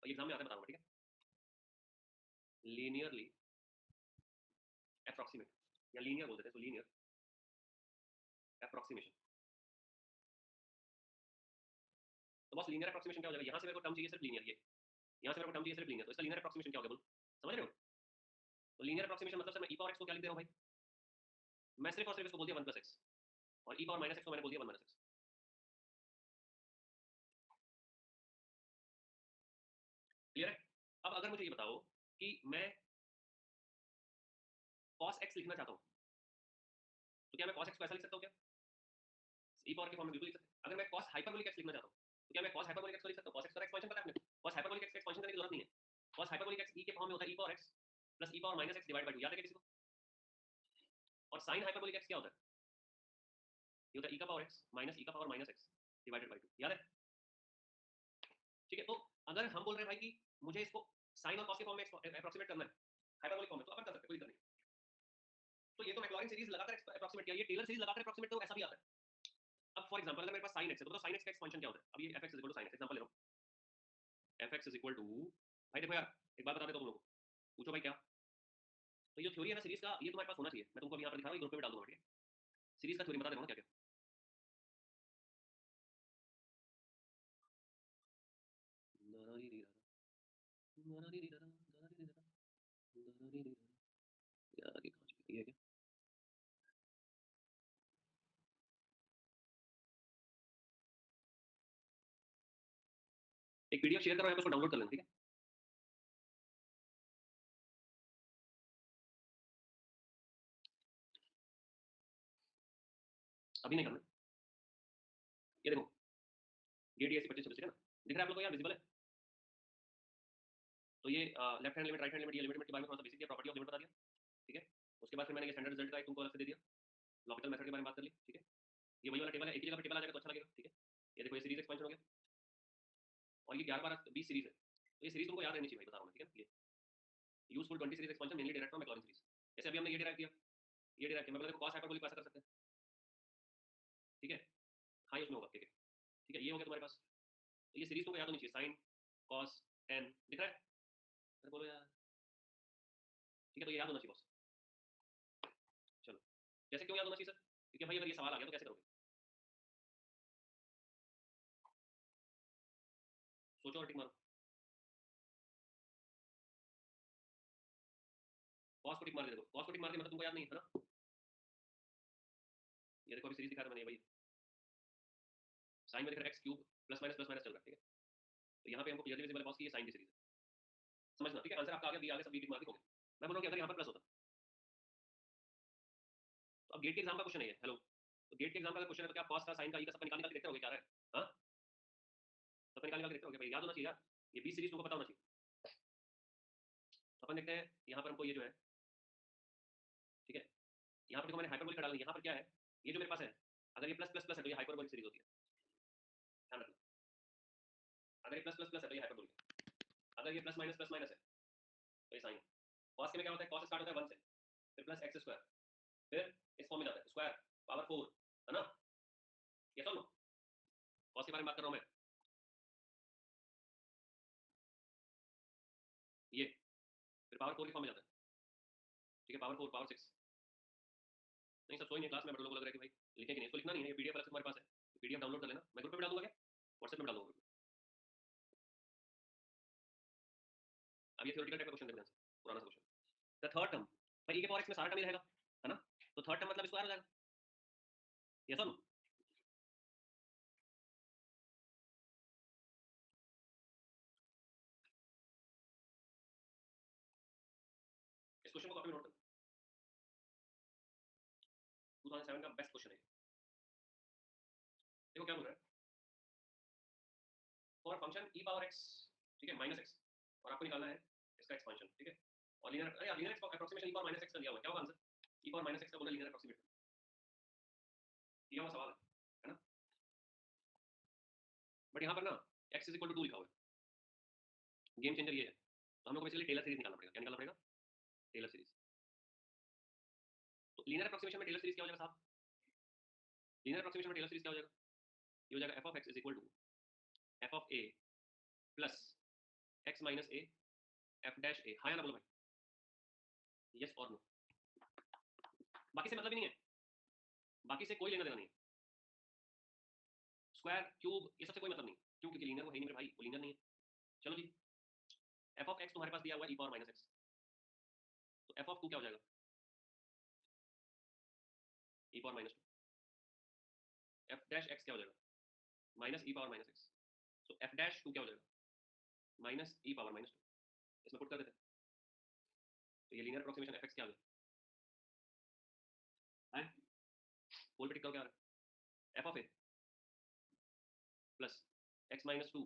और ये एग्जाम में आता है बताऊंगा, ठीक है? लीनियरली अप्रोक्सीमेट या लीनियर बोल देते हैं, तो लीनियर अप्रोक्सीमेशन। तो बस लीनियर अप्रोक्सीमेशन क्या हो जाएगा, यहाँ से मेरे को टर्म चाहिए सिर्फ लीनियर, ये यहाँ से मेरे को टर्म चाहिए सिर्फ लीनियर, तो इसका लीनियर अप्रोक्सीमेशन क्या हो गया बोलो? समझ रहे हो? तो लीनियर अप्रोक्सीमेशन मतलब सर मैं ई पावर एक्स को क्या लिख दे रहा हूँ भाई, मैं सिर्फ और सिर्फ इसको बोल दिया 1 प्लस एक्स, और ई पावर माइनस एक्स को मैंने बोल दिया 1 माइनस एक्स। क्लियर है? अब अगर मुझे ये बताओ कि मैं cos x लिखना चाहता हूँ, तो क्या मैं cos x को ऐसा लिख सकता हूँ क्या? ई पावर के फॉर्म में बिल्कुल लिख सकते हैं। अगर मैं cos हाइपरबोलिक x लिखना चाहता हूँ, तो क्या मैं cos हाइपरबोलिक x को लिख सकता हूँ? cos x का एक्सपेंशन पता है आपने, cos हाइपरबोलिक x का एक्सपेंशन करने की जरूरत नहीं है। cos हाइपरबोलिक x e के फॉर्म में होता है e power x plus e power minus x divide by 2, याद है क्या किसी को? और sin हाइपरबोलिक x क्या होता है? ये होता है e का पावर x माइनस e का power minus x divided by 2, याद है? ठीक है? तो अगर हम बोल रहे हैं भाई कि मुझे इसको साइन और कॉस के फॉर्म में अप्रोक्सीमेट करना है हाइपरबोलिक फॉर्म में, तो अपन कर सकते हैं, कोई दिक्कत नहीं। तो ये तो मैक्लॉरिन सीरीज लगाकर अप्रोक्सीमेट किया, ये टेलर सीरीज लगाकर अप्रोक्सीमेट तो ऐसा भी आता है। अब फॉर एग्जांपल अगर मेरे पास sin x है, तो बताओ sin x का एक्सपेंशन क्या होता है? अब ये fx sin x एग्जांपल ले लो, fx भाई देखो यार, एक बात बता देता हूं तुम लोगों को, पूछो भाई क्या। तो ये थ्योरी है ना सीरीज का, ये तुम्हारे पास होना चाहिए, मैं तुमको अभी यहाँ पर दिखा रहा हूँ, ग्रुप में डाल दूंगा, ठीक है? सीरीज का थ्योरी बता दे रहा हूँ क्या क्या। यार ये कहाँ चली गई है क्या? एक पीडीएफ शेयर करो, यहाँ पे उसको डाउनलोड कर लेना, ठीक है? अभी नहीं करना, ये देखो गेट ये 25 है ना, दिख रहा है आप लोग को यार, विजिबल है? तो ये left hand limit, right hand limit, ये लिमिट के बारे में थोड़ा सा बेसिक प्रॉपर्टी ऑफ लिमिट बता दिया, ठीक है? उसके बाद फिर मैंने ये स्टैंडर्ड रिजल्ट का एक तुमको अलग से दे दिया, लॉजिकल मेथड के बारे में बात कर ली, ठीक है? ये वही वाला टेबल है, एक ही जगह पर टेबल आ जाएगा तो अच्छा लगेगा, ठीक है? ये देखो ये सीरीज एक्सपेंशन हो गया, और ये 11 12 20 सीरीज है, तो ये सीरीज तुमको याद रहनी चाहिए भाई, बता रहा हूँ, ठीक है? ये useful 20 series expansion mainly direct from Maclaurin series. जैसे अभी हमने ये डिराइव किया, ये डिराइव किया, मैं देखो कॉस हाइपरबोलिक ऐसा कर सकते हैं, ठीक है? हाँ ये उसमें होगा, ठीक है? ठीक है, ये हो गया तुम्हारे पास। तो ये सीरीज तुमको याद होनी चाहिए, साइन कॉस टेन, दिख रहा है? अरे बोलो यार, ठीक है? तो ये याद होना चाहिए बॉस। चलो, जैसे क्यों याद होना चाहिए सर? क्योंकि भाई अगर ये सवाल आ गया तो कैसे करोगे? सोचो और टिक मारो। कॉस को टिक मार दे, देखो कॉस को टिक मार दे मतलब तुमको याद नहीं है ना? ये देखो अभी सीरीज दिखा रहा मैंने, भाई साइन में दिख रहा है एक्स क्यूब प्लस माइनस चल रहा है, ठीक है? तो यहाँ पे हमको क्लियरली विजिबल है बॉस की ये साइन की सीरीज है, समझना, ठीक है? आंसर आपका आ गया, बी आ गया, सब बी टिक मार के हो गया। मैं बोल रहा हूँ कि अगर यहाँ पर प्लस होता, तो अब गेट के एग्जाम का क्वेश्चन है ये, हेलो, तो गेट के एग्जाम का क्वेश्चन है, तो क्या कॉस का साइन का ई का सबका निकाल निकाल के देखते रहोगे क्या है? हाँ, सबका निकाल निकाल के देखते रहोगे भाई, याद होना चाहिए यार, ये बी सीरीज तुमको पता होना चाहिए। तो अपन देखते हैं यहाँ पर हमको ये जो है, ठीक है? यहाँ पर देखो मैंने हाइपरबोलिक का डाला, यहाँ पर क्या है, ये जो मेरे पास है, अगर ये प्लस प्लस प्लस है तो ये हाइपरबोलिक सीरीज होती है, ध्यान रखना। अगर ये प्लस प्लस प्लस है तो ये हाइपरबोलिक है, अगर ये प्लस माइनस है तो ये साइन है। कॉस के में क्या होता है, कॉस स्टार्ट होता है 1 से, फिर प्लस एक्स स्क्वायर, फिर इस फॉर्म में जाता है स्क्वायर पावर 4, है ना? ये सुनो, कॉस के बारे में बात कर रहा हूँ मैं, ये फिर पावर 4 के फॉर्म में जाता है, ठीक है? पावर 4 पावर 6, नहीं सब सोई नहीं क्लास में, बड़े लोग लग रहा है कि भाई लिखे कि नहीं, इसको लिखना नहीं है, ये पीडीएफ अलग से तुम्हारे पास है, पीडीएफ डाउनलोड कर लेना, मैं ग्रुप में डाल दूंगा क्या, व्हाट्सएप में डाल दूंगा। अब ये थ्योरेटिकल टाइप का क्वेश्चन देखना है, पुराना सा क्वेश्चन, द थर्ड टर्म, भाई e के पावर x में सारा टर्म ही रहेगा, है ना? तो थर्ड टर्म मतलब स्क्वायर हो जाएगा, यस और नो? इस क्वेश्चन को कॉपी नोट करना, 2007 का बेस्ट क्वेश्चन है। देखो क्या बोल रहा है, for function e power x, ठीक है, माइनस x, और आपको निकालना है इसका एक्सपेंशन, ठीक है? और लीनियर, अरे यार linear approximation e power minus x का दिया हुआ है, क्या होगा answer? e power minus x का बोला लीनियर अप्रोक्सीमेशन, दिया हुआ सवाल है ना? बट यहाँ पर ना x इज इक्वल टू 2 लिखा हुआ है, गेम चेंजर ये है, तो हम लोग को बेसिकली टेलर सीरीज निकालना पड़ेगा, क्या निकालना पड़ेगा? Taylor series. तो लीनियर अप्रोक्सीमेशन में टेलर सीरीज क्या हो जाएगा साहब? लीनियर अप्रोक्सीमेशन में टेलर सीरीज क्या हो जाएगा? ये हो जाएगा f of x is equal to f of a plus x minus a f dash a, हाँ या ना बोलो भाई, यस और नो? बाकी से मतलब ही नहीं है, बाकी से कोई लेना देना नहीं है, स्क्वायर क्यूब ये सबसे कोई मतलब नहीं, क्यों? क्योंकि लीनियर वो है नहीं मेरे भाई, वो लीनियर नहीं है। चलो जी, f ऑफ x तुम्हारे पास दिया हुआ है e पावर माइनस x, तो f ऑफ 2 क्या हो जाएगा? e power minus 2, f dash x क्या हो जाएगा? Minus e power minus x, तो f डैश 2 क्या हो जाएगा? माइनस e पावर माइनस 2, इसमें पुट कर देते हैं, तो ये लीनियर अप्रोक्सीमेशन f x क्या आ गया है? होल पे टिक करो, क्या आ रहा है? f of a plus x minus 2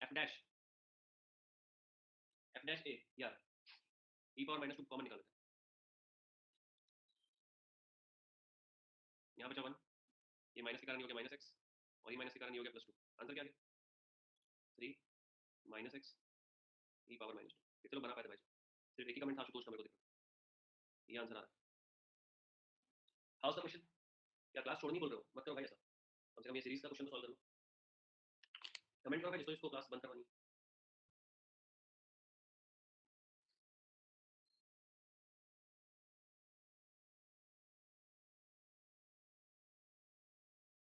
f dash a, यार e पावर माइनस 2 कॉमन निकाल देते हैं, यहाँ बचा 1, ये माइनस के कारण ये हो गया माइनस x, और ये माइनस के कारण ये हो गया प्लस 2, आंसर क्या है? 3 माइनस एक्स ई पावर माइनस 2। कितने लोग बना पाए थे भाई? सिर्फ एक ही कमेंट था आशुतोष का, मेरे को दिख रहा है। ये आंसर आ रहा है। House the question? क्या क्लास छोड़नी बोल रहे हो? मत करो भाई ऐसा, कम से कम ये सीरीज का क्वेश्चन तो सॉल्व कर लो। कमेंट करो भाई जिसको इसको क्लास बंद करवानी।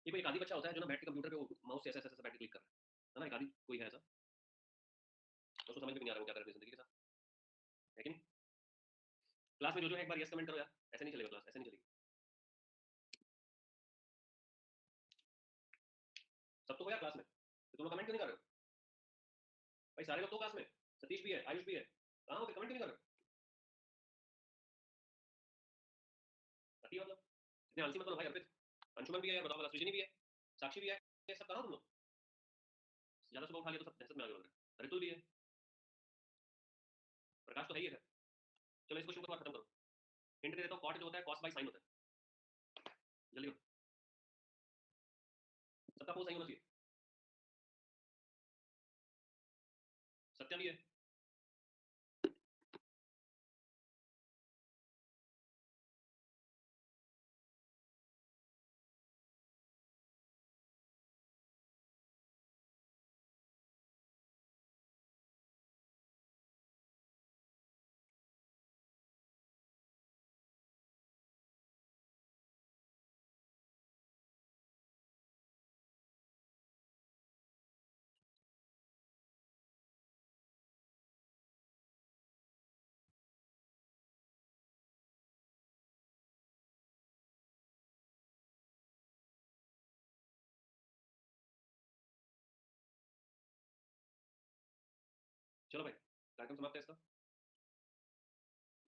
ये कोई एक आदि बच्चा होता है जो ना बैठ के कंप्यूटर पे वो माउस से ऐसे ऐसे बैठ के क्लिक कर रहा है ना? एक आदि कोई है ऐसा? उसको समझ में नहीं आ रहा वो क्या कर रहा है जिंदगी के साथ, है कि नहीं? क्लास में जो है एक बार यस कमेंट करो यार, ऐसे नहीं चलेगा क्लास, ऐसे नहीं चलेगी। सब तो हो यार क्लास में, तो तुम लोग कमेंट क्यों नहीं कर रहे हो भाई? सारे लोग तो क्लास में, सतीश भी है, आयुष भी है, कहाँ हो? कमेंट क्यों नहीं कर रहे हो? पति मतलब इतने आलसी मत बनो भाई। अर्पित, अंशुमन भी है यार, बताओ वाला, सृजनी भी है, साक्षी भी है, ये सब कहाँ हो तुम लोग? ज्यादा सुबह उठा लिया तो सब दहशत में आगे बढ़ रहे। रितुल भी है, प्रकाश तो है ही है। चलो इस क्वेश्चन को खत्म करो। हिंट दे देता हूँ, कॉट जो होता है कॉस बाई साइन होता है। जल्दी करो, सबका पोज सही होना चाहिए। सत्या भी है। चलो भाई कार्यक्रम समाप्त है इसका।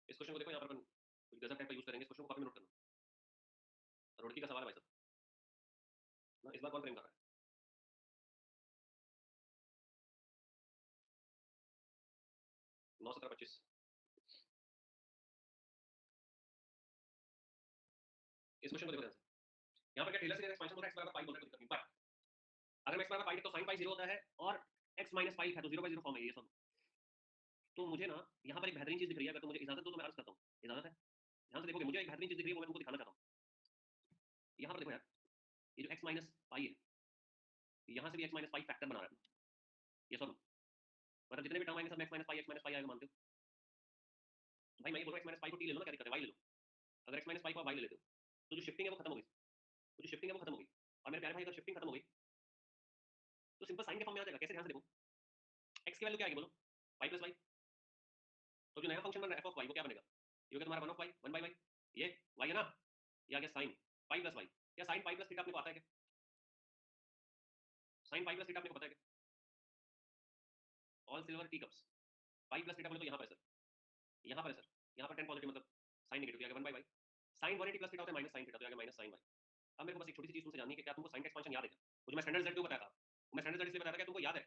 इस क्वेश्चन को देखो, यहाँ पर अपन कुछ गजब टाइप का यूज करेंगे। इस क्वेश्चन को कॉपी में नोट करना। रुड़की का सवाल है भाई साहब ना, इस बार कौन प्रेम कर रहा है? 9 17 25। इस क्वेश्चन को देखो ध्यान से। यहाँ पर क्या टेलर सीरीज एक्सपेंशन बोल रहा है, x बराबर पाई बोल रहा है, कोई दिक्कत नहीं। पर अगर मैं x बराबर पाई तो sin पाई 0 होता है और x माइनस पाई है तो 0/0 फॉर्म है ये सब। तो मुझे ना यहाँ पर एक बेहतरीन चीज दिख रही है, अगर तुम मुझे इजाजत दो तो मैं अर्ज करता हूँ। इजाजत है? ध्यान से देखोगे, मुझे एक बेहतरीन चीज दिख रही है, वो मैं तुमको दिखाना चाहता हूँ। यहाँ पर देखो यार, ये जो x माइनस पाई है, यहाँ से भी x माइनस पाई फैक्टर बना रहा है। ये सब मतलब जितने भी टर्म आएंगे सब x माइनस पाई आएगा, मानते हो? भाई मैं ये बोल रहा हूँ x माइनस पाई को t ले लो ना, क्या दिक्कत है? y ले लो। अगर x माइनस पाई को आप y ले लेते हो तो जो शिफ्टिंग है वो खत्म हो गई। तो जो शिफ्टिंग है वो खत्म हो गई। और मेरे प्यारे भाई, अगर शिफ्टिंग खत्म हो गई तो सिंपल साइन के फॉर्म में आ जाएगा। कैसे? ध्यान से देखो, x की वैल्यू क्या आएगी बोलो? Pi plus y. तो जो नया फंक्शन बन रहा है f ऑफ y वो क्या बनेगा? ये होगा तुम्हारा 1 ऑफ y, 1/y। ये y है ना, ये आ गया साइन पाई प्लस वाई। क्या साइन पाई प्लस थीटा अपने को आता है क्या? साइन पाई प्लस थीटा अपने को पता है क्या? All silver T cups. Pi plus theta बोले तो यहाँ पर है सर, यहाँ पर है सर, यहाँ पर 10 पॉजिटिव मतलब साइन नेगेटिव आ गया 1/y। साइन 180 प्लस थीटा होता है माइनस साइन थीटा, तो आ गया माइनस साइन y। अब मेरे को बस एक छोटी सी चीज तुमसे जाननी है कि क्या तुमको साइन का एक्सपेंशन याद है क्या? वो जो मैं स्टैंडर्ड z क्यों बताया था, वो मैं स्टैंडर्ड z इसलिए बताया था कि तुमको याद है।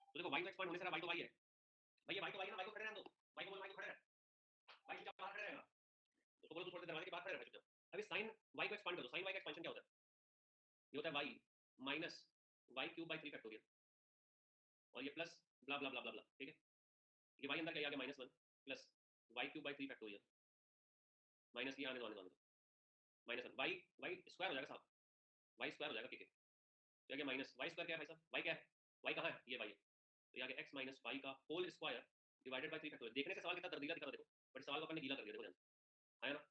तो देखो y को एक्सपांड होने से y तो y है भाई, ये y तो y है ना, y को खड़े रहने दो। y को बोलो y को खड़े रह, y चुपचाप बाहर खड़े रहेगा। उसको बोलो तू थोड़ी देर दरवाजे के बाहर खड़े रह चुपचाप। अभी साइन y को एक्सपांड करो, साइन y का एक्सपेंशन क्या होता है? ये होता है y minus y cube by 3 factorial और ये प्लस ब्ला ब्ला ब्ला ब्ला ब्ला, ठीक है? ये y अंदर क्या आ गया -1 plus y cube by 3 factorial minus ये आने दो आने दो आने दो, -1 y स्क्वायर हो जाएगा साहब, y स्क्वायर हो जाएगा, ठीक है? तो आ गया माइनस y स्क्वायर क्या है भाई साहब? y क्या है? y कहाँ है? ये y है। तो ये आ गया x माइनस y का whole square divided by 3 factorial. देखने से सवाल कितना दर्दीला दिखा था देखो, बट सवाल को अपन ने गीला कर दिया, देखो ध्यान से। आया ना?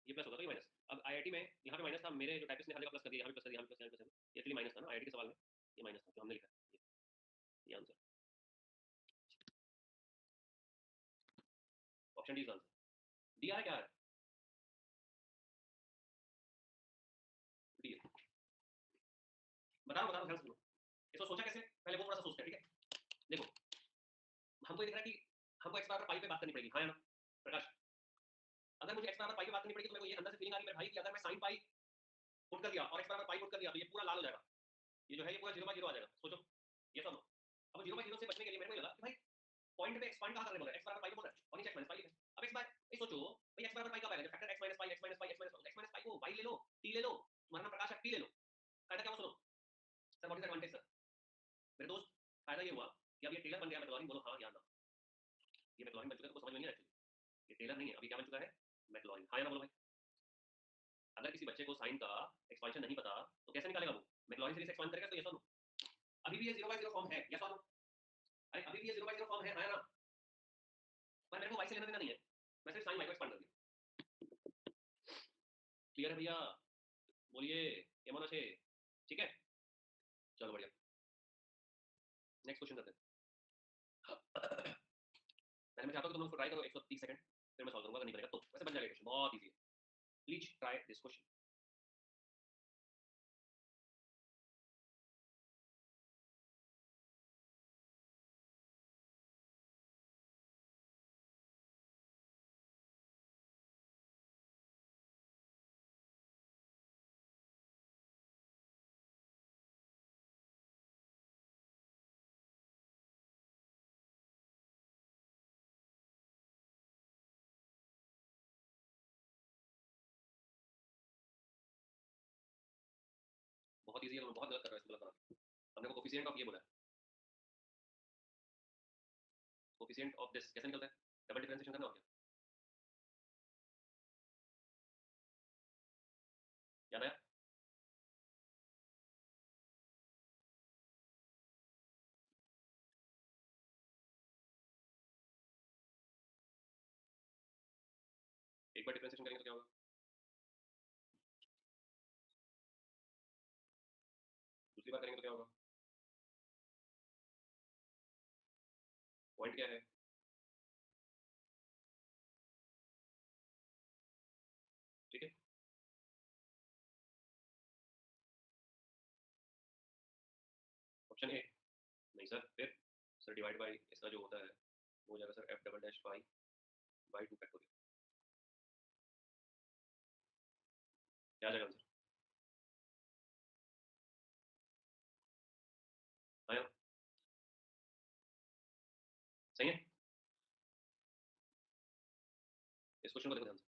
ये प्लस होगा तो ये माइनस। अब आईआईटी में यहाँ पे माइनस था, मेरे जो टाइपिस्ट ने हर जगह प्लस कर दिया, यहाँ पे प्लस कर दिया, यहाँ पे प्लस, यहाँ पे प्लस। ये एक्चुअली माइनस था ना आईआईटी के सवाल में, ये माइनस था जो हमने लिखा है। ये answer, option D is answer. D आ रहा है, क्या आ रहा है? डी है। बताओ बताओ, ध्यान से सुनो। इसको सोचा कैसे, पहले वो थोड़ा सा सोचते हैं, ठीक है? देखो, हमको ये दिख रहा है कि हमको एक्स बराबर पाई पे बात करनी पड़ेगी, हाँ या ना प्रकाश? अगर मुझे एक्स बराबर पाई पे बात करनी पड़ेगी तो मेरे को ये अंदर से फीलिंग आ रही है मेरे भाई कि अगर मैं साइन पाई पुट कर दिया और एक्स बराबर पाई पुट कर दिया तो ये पूरा लाल हो जाएगा। ये जो है ये पूरा 0/0 आ जाएगा। सोचो, ये सब अब 0/0 से बचने के लिए मेरे को लगा कि भाई पॉइंट पे एक्सपांड कहां करने बोल रहा है? एक्स बराबर पाई बोल रहा है और नीचे एक्स माइनस पाई लिखा है। अब एक्स बार ये सोचो भाई, एक्स बराबर पाई कब आएगा? जब factor x minus pi x minus pi x minus x minus pi को वाई ले लो, टी ले लो। तुम्हारा नाम प्रकाश है, टी ले लो। कहता क्या वो सुनो sir, what is advantage sir? नहीं है, अभी क्या बन चुका है, मैक्लॉरिन। हाँ या ना बोलो भाई। अगर किसी बच्चे को साइन का एक्सपांशन नहीं पता तो कैसे निकालेगा वो, मैक्लॉरिन सीरीज एक्सपांड करेगा तो यस और नो। अभी भी ये 0/0 फॉर्म है, यस और नो। अरे अभी भी ये 0/0 फॉर्म है, हाँ या ना। पर मेरे को वाई से लेना देना नहीं है, मैं सिर्फ साइन वाई को एक्सपांड कर दिया। क्लियर है भैया, बोलिए यमुना से, ठीक है चलो बढ़िया। नेक्स्ट क्वेश्चन करते हैं। पहले मैं चाहता हूँ कि तुम उसको ट्राई करो 130 सेकंड, फिर मैं सॉल्व करूंगा, अगर नहीं बनेगा तो। वैसे बन जाएगा क्वेश्चन, बहुत इजी है। Please try this question. बहुत इजी है, बहुत गलत कर रहा है, इसको गलत बना। हमने को कोफिशिएंट ऑफ ये बोला है, कोफिशिएंट ऑफ दिस कैसे निकलता है, डबल डिफरेंशिएशन करना हो क्या, याद आया। एक बार डिफरेंशिएशन करेंगे तो क्या होगा, दूसरी बार करेंगे तो क्या होगा, पॉइंट क्या है, ठीक है। ऑप्शन ए, नहीं सर, फिर सर डिवाइड बाई इसका जो होता है वो हो जाएगा sir F double dash pi by 2 factorial, क्या आ जाएगा आंसर, आया, सही है। इस क्वेश्चन को देखो ध्यान से,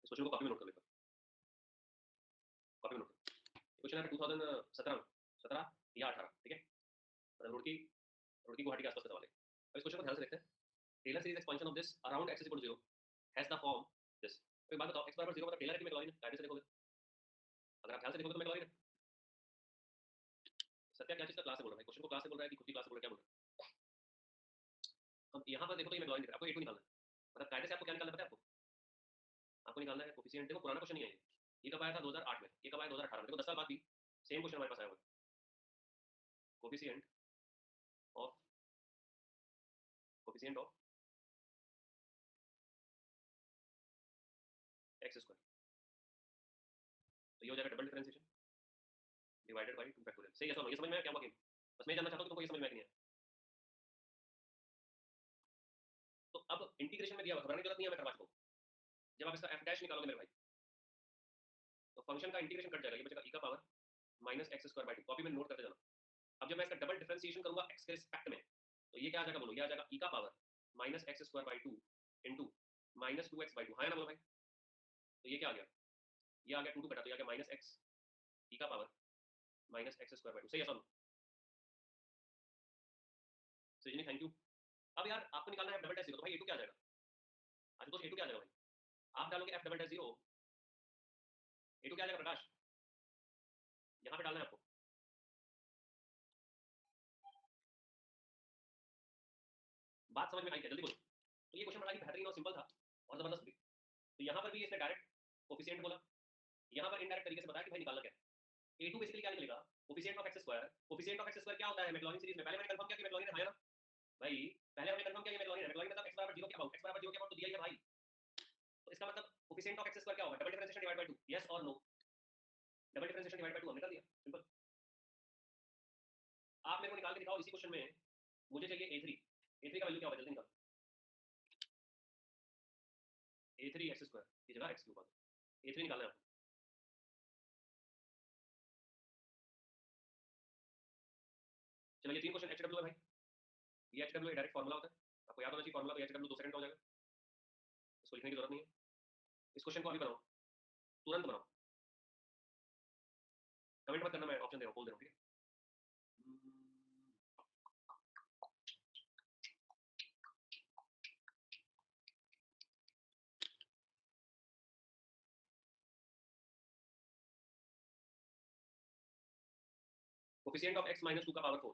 इस क्वेश्चन को कॉपी में नोट कर लेगा, कॉपी में नोट कर। क्वेश्चन है 2017 17 या 18, ठीक है, मतलब रुड़की गुवाहाटी के आसपास का सवाल है। अब इस क्वेश्चन को ध्यान से देखते हैं। Taylor series expansion of this around x equal to 0 has the form this. तो एक बात बताओ, x बराबर 0 मतलब टेलर है कि मैक्लॉरिन है, कायदे से देखोगे, अगर आप ध्यान से देखोगे तो मैक्लॉरिन है। सत्या क्या चीज का क्लास से बोल रहा है, क्वेश्चन को क्लास से बोल रहा है कि खुद की क्लास से बोल रहा है, क्या बोल रहा है। अब यहाँ पर देखो तो ये मैक्लॉरिन है, आपको ए2 निकालना है, मतलब कायदे से आपको क्या निकालना पता है, आपको निकालना है कोफिशिएंट। देखो पुराना क्वेश्चन नहीं है ये कब आया था 2008 में, ये कब आया 2018 में, देखो 10 साल बाद भी सेम क्वेश्चन हमारे पास आया हुआ है। Coefficient of coefficient of x square, तो ये हो जाएगा double differentiation divided by 2 factorial. सही है, सर ये समझ में आया क्या हुआ गेम, बस मैं जानना चाहता हूँ कि तुमको ये समझ में आया कि नहीं आया। तो अब इंटीग्रेशन में दिया हुआ, घबराने की जरूरत नहीं है, मैं करवा चुका हूँ। जब आप इसका एफ डैश निकालोगे मेरे भाई, तो फंक्शन का इंटीग्रेशन कट जाएगा, ये बचेगा e का power minus x square by 2, copy में नोट करते जाना। अब जब मैं इसका डबल डिफरेंशिएशन करूंगा x के रिस्पेक्ट में, तो ये क्या आ जाएगा बोलो, ये आ जाएगा e का power minus x square by 2 into minus 2x by 2, हाँ या ना बोलो भाई। तो ये क्या आ गया, ये आ गया 2 बटा, तो ये आ गया माइनस एक्स e का power minus x square by 2। सही है सब, सही, थैंक यू। अब यार आपको निकालना है डबल डैश 0, तो भाई ए2 क्या आ जाएगा, आशुतोष ए2 क्या आ जाएगा भाई, आप डालोगे एफ डबल डैश 0, ए2 क्या आ जाएगा प्रकाश, यहाँ पे डालना है आपको। बात समझ में आई क्या, जल्दी बोलो। तो ये क्वेश्चन बड़ा ही बेहतरीन और सिंपल था और जबरदस्त भी। तो यहाँ पर भी इसने डायरेक्ट कोफिशिएंट बोला, यहाँ पर इनडायरेक्ट तरीके से बताया कि भाई निकालना क्या है। ए2 बेसिकली क्या निकलेगा, coefficient of x square. Coefficient of x square क्या होता है मैक्लॉरिन सीरीज में, पहले मैंने कंफर्म किया कि मैक्लॉरिन है ना भाई, पहले हमने कंफर्म किया कि मैक्लॉरिन है, मैक्लॉरिन मतलब x बराबर 0 के अबाउट, x बराबर 0 के अबाउट तो दिया ही है भाई। तो इसका मतलब कोफिशिएंट ऑफ एक्स स्क्वायर क्या होगा, double differentiation divide by 2, yes और no. Double differentiation divide by 2 हमने कर दिया, सिंपल। आप मेरे को निकाल के दिखाओ इसी क्वेश्चन में, मुझे चाहिए a3, a3 का वैल्यू क्या होगा, जल्दी निकालो। a3 एक्स स्क्वायर की जगह x क्यूब, a3 निकालना है आपको। चलो ये तीन क्वेश्चन एच डब्ल्यू है भाई, ये एच डब्ल्यू डायरेक्ट फॉर्मूला होता है, आपको याद होना चाहिए फॉर्मूला, तो एच डब्ल्यू 2 सेकंड का हो जाएगा, इसको लिखने की जरूरत नहीं है। इस क्वेश्चन को अभी बनाओ, तुरंत बनाओ, कमेंट मत करना, मैं ऑप्शन दे रहा हूँ, बोल दे रहा हूँ, ठीक है। कोफिशिएंट ऑफ x माइनस 2 का पावर 4।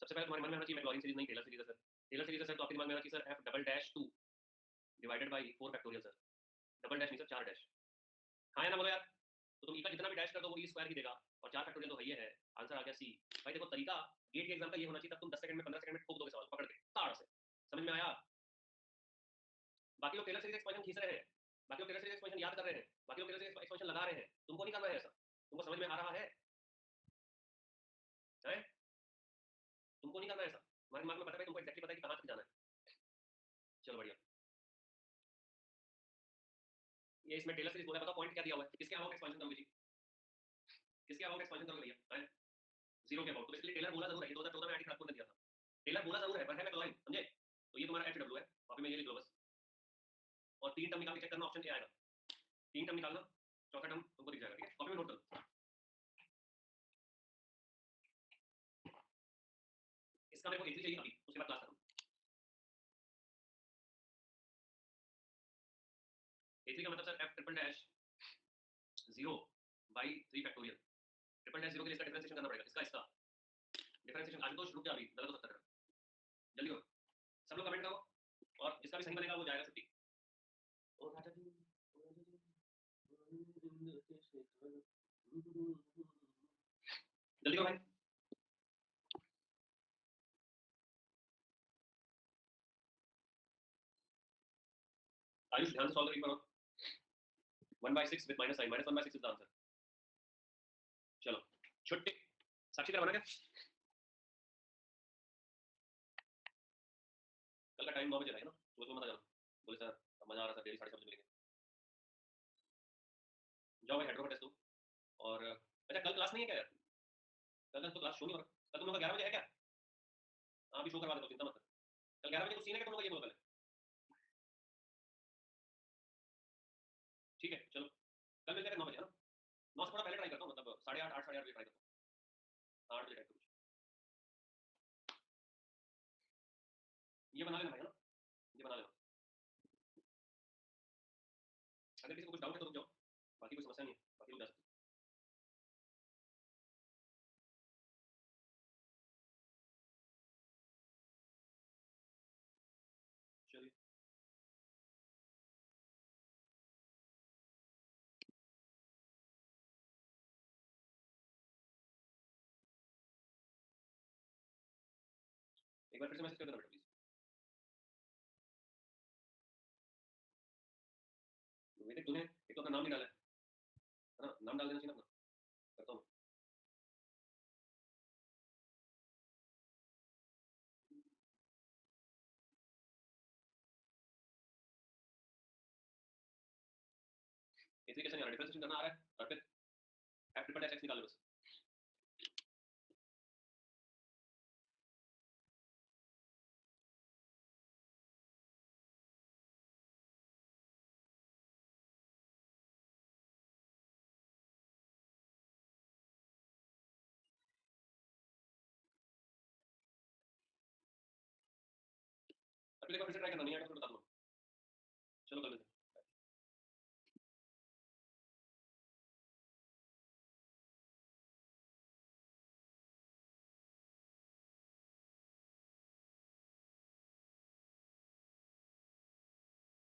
सबसे पहले तुम्हारे मन में आना चाहिए मैक्लॉरिन सीरीज नहीं टेलर सीरीज है सर। टेलर सीरीज है सर तो आपके दिमाग में आना चाहिए sir f double dash 2 divided by 4 factorial sir. Double dash नहीं सर 4 डैश। हाँ या ना बोलो यार। तो तुम ई का जितना भी डैश कर दो वो ई स्क्वायर ही देगा और 4 फैक्टोरियल तो है। आंसर आ गया सी। भाई देखो तरीका गेट के एग्जाम का ये होना चाहिए, तब तुम 10 सेकंड में 15 सेकंड में ठोक दोगे सवाल पकड़ के ताड़ से। समझ में आया? बाकी लोग टेलर सीरीज एक्सपेंशन खींच रहे हैं, बाकी लोग टेलर सीरीज एक्सपेंशन याद कर रहे हैं, बाकी लोग टेलर सीरीज एक्सपेंशन लगा रहे हैं। तुमको नहीं करना है ऐसा। तुमको समझ में आ रहा है? हैं? तुमको नहीं करना है ऐसा। हमारे दिमाग में पता है, तुमको एक्जेक्टली पता है कि कहां तक जाना है। चलो बढ़िया। ये इसमें टेलर सीरीज बोला, बताओ पॉइंट क्या दिया हुआ है, किसके अबाउट एक्सपेंशन करोगे जी? किसके अबाउट एक्सपेंशन करोगे भैया? हैं? जीरो के अबाउट। तो इसलिए टेलर बोला जरूर है, ये 2014 में आईटी खड़गपुर ने दिया था। टेलर बोला जरूर है पर है मैक्लॉरिन, समझे? तो ये तुम्हारा एचडब्ल्यू है, कॉपी में ये लिख लो बस। और 3 टर्म निकाल के चेक करना, ऑप्शन ए आएगा। 3 टर्म निकालना, चौथा टर्म तुमको दिख जाएगा, ठीक है? कॉपी में नोट करो। इसका मेरे को ए3 चाहिए अभी, उसके बाद क्लास खत्म। ए3 का मतलब sir f triple dash 0 by 3 factorial. Triple dash 0 के लिए इसका डिफरेंशिएशन करना पड़ेगा, इसका डिफरेंशिएशन। आशुतोष रुक जा, अभी गलत हो सकता है, जल्दी करो। सब लोग कमेंट करो और जिसका भी सही बनेगा वो जाएगा छुट्टी। ओ राजा जी, जल्दी करो भाई। आयुष ध्यान से सॉल्व करो। 1/6 with minus sine, minus 1/6 is the answer. चलो छुट्टी। साक्षी करवाना क्या? कल का टाइम 9 बजे रहेगा ना, सुबह सुबह मत जाना। बोले सर मजा आ रहा था, डेली 7:30 बजे मिलेंगे। जाओ भाई हेड्रो का टेस्ट दो। और अच्छा कल क्लास नहीं है क्या यार? कल तो क्लास शो नहीं हो रहा। कल तुम लोग का 11 बजे है क्या? हाँ अभी शो करवा देता हूँ, चिंता मत कर। कल 11 बजे कुछ सीन है क्या तुम लोग का? ये बोलो पहले। ठीक है चलो कल मिलते हैं 9 बजे है ना। 9 से थोड़ा पहले ट्राई करता हूँ, मतलब 8:30 8 बजे ट्राई करता हूँ। 8 बजे ट्राई करूँ। ये बना लेना भाई, है ना? ये बना लेना। अगर किसी को कुछ डाउट है तो रुक जाओ, बाकी कोई समस्या नहीं है, बाकी लोग जा सकते हैं। चलिए एक बार फिर से मैसेज कर देना बेटा प्लीज। वेदिक तूने एक तो अपना नाम नहीं डाला है ना, नाम डाल देना चाहिए ना अपना। करता हूँ। ऐसे कैसे नहीं आ रहा? डिफरेंशिएशन करना आ रहा है और फिर f ट्रिपल डैश x निकाल लो बस। अब एक बार फिर से ट्राई करना, नहीं आएगा तो बता दूंगा। चलो कर लेते हैं।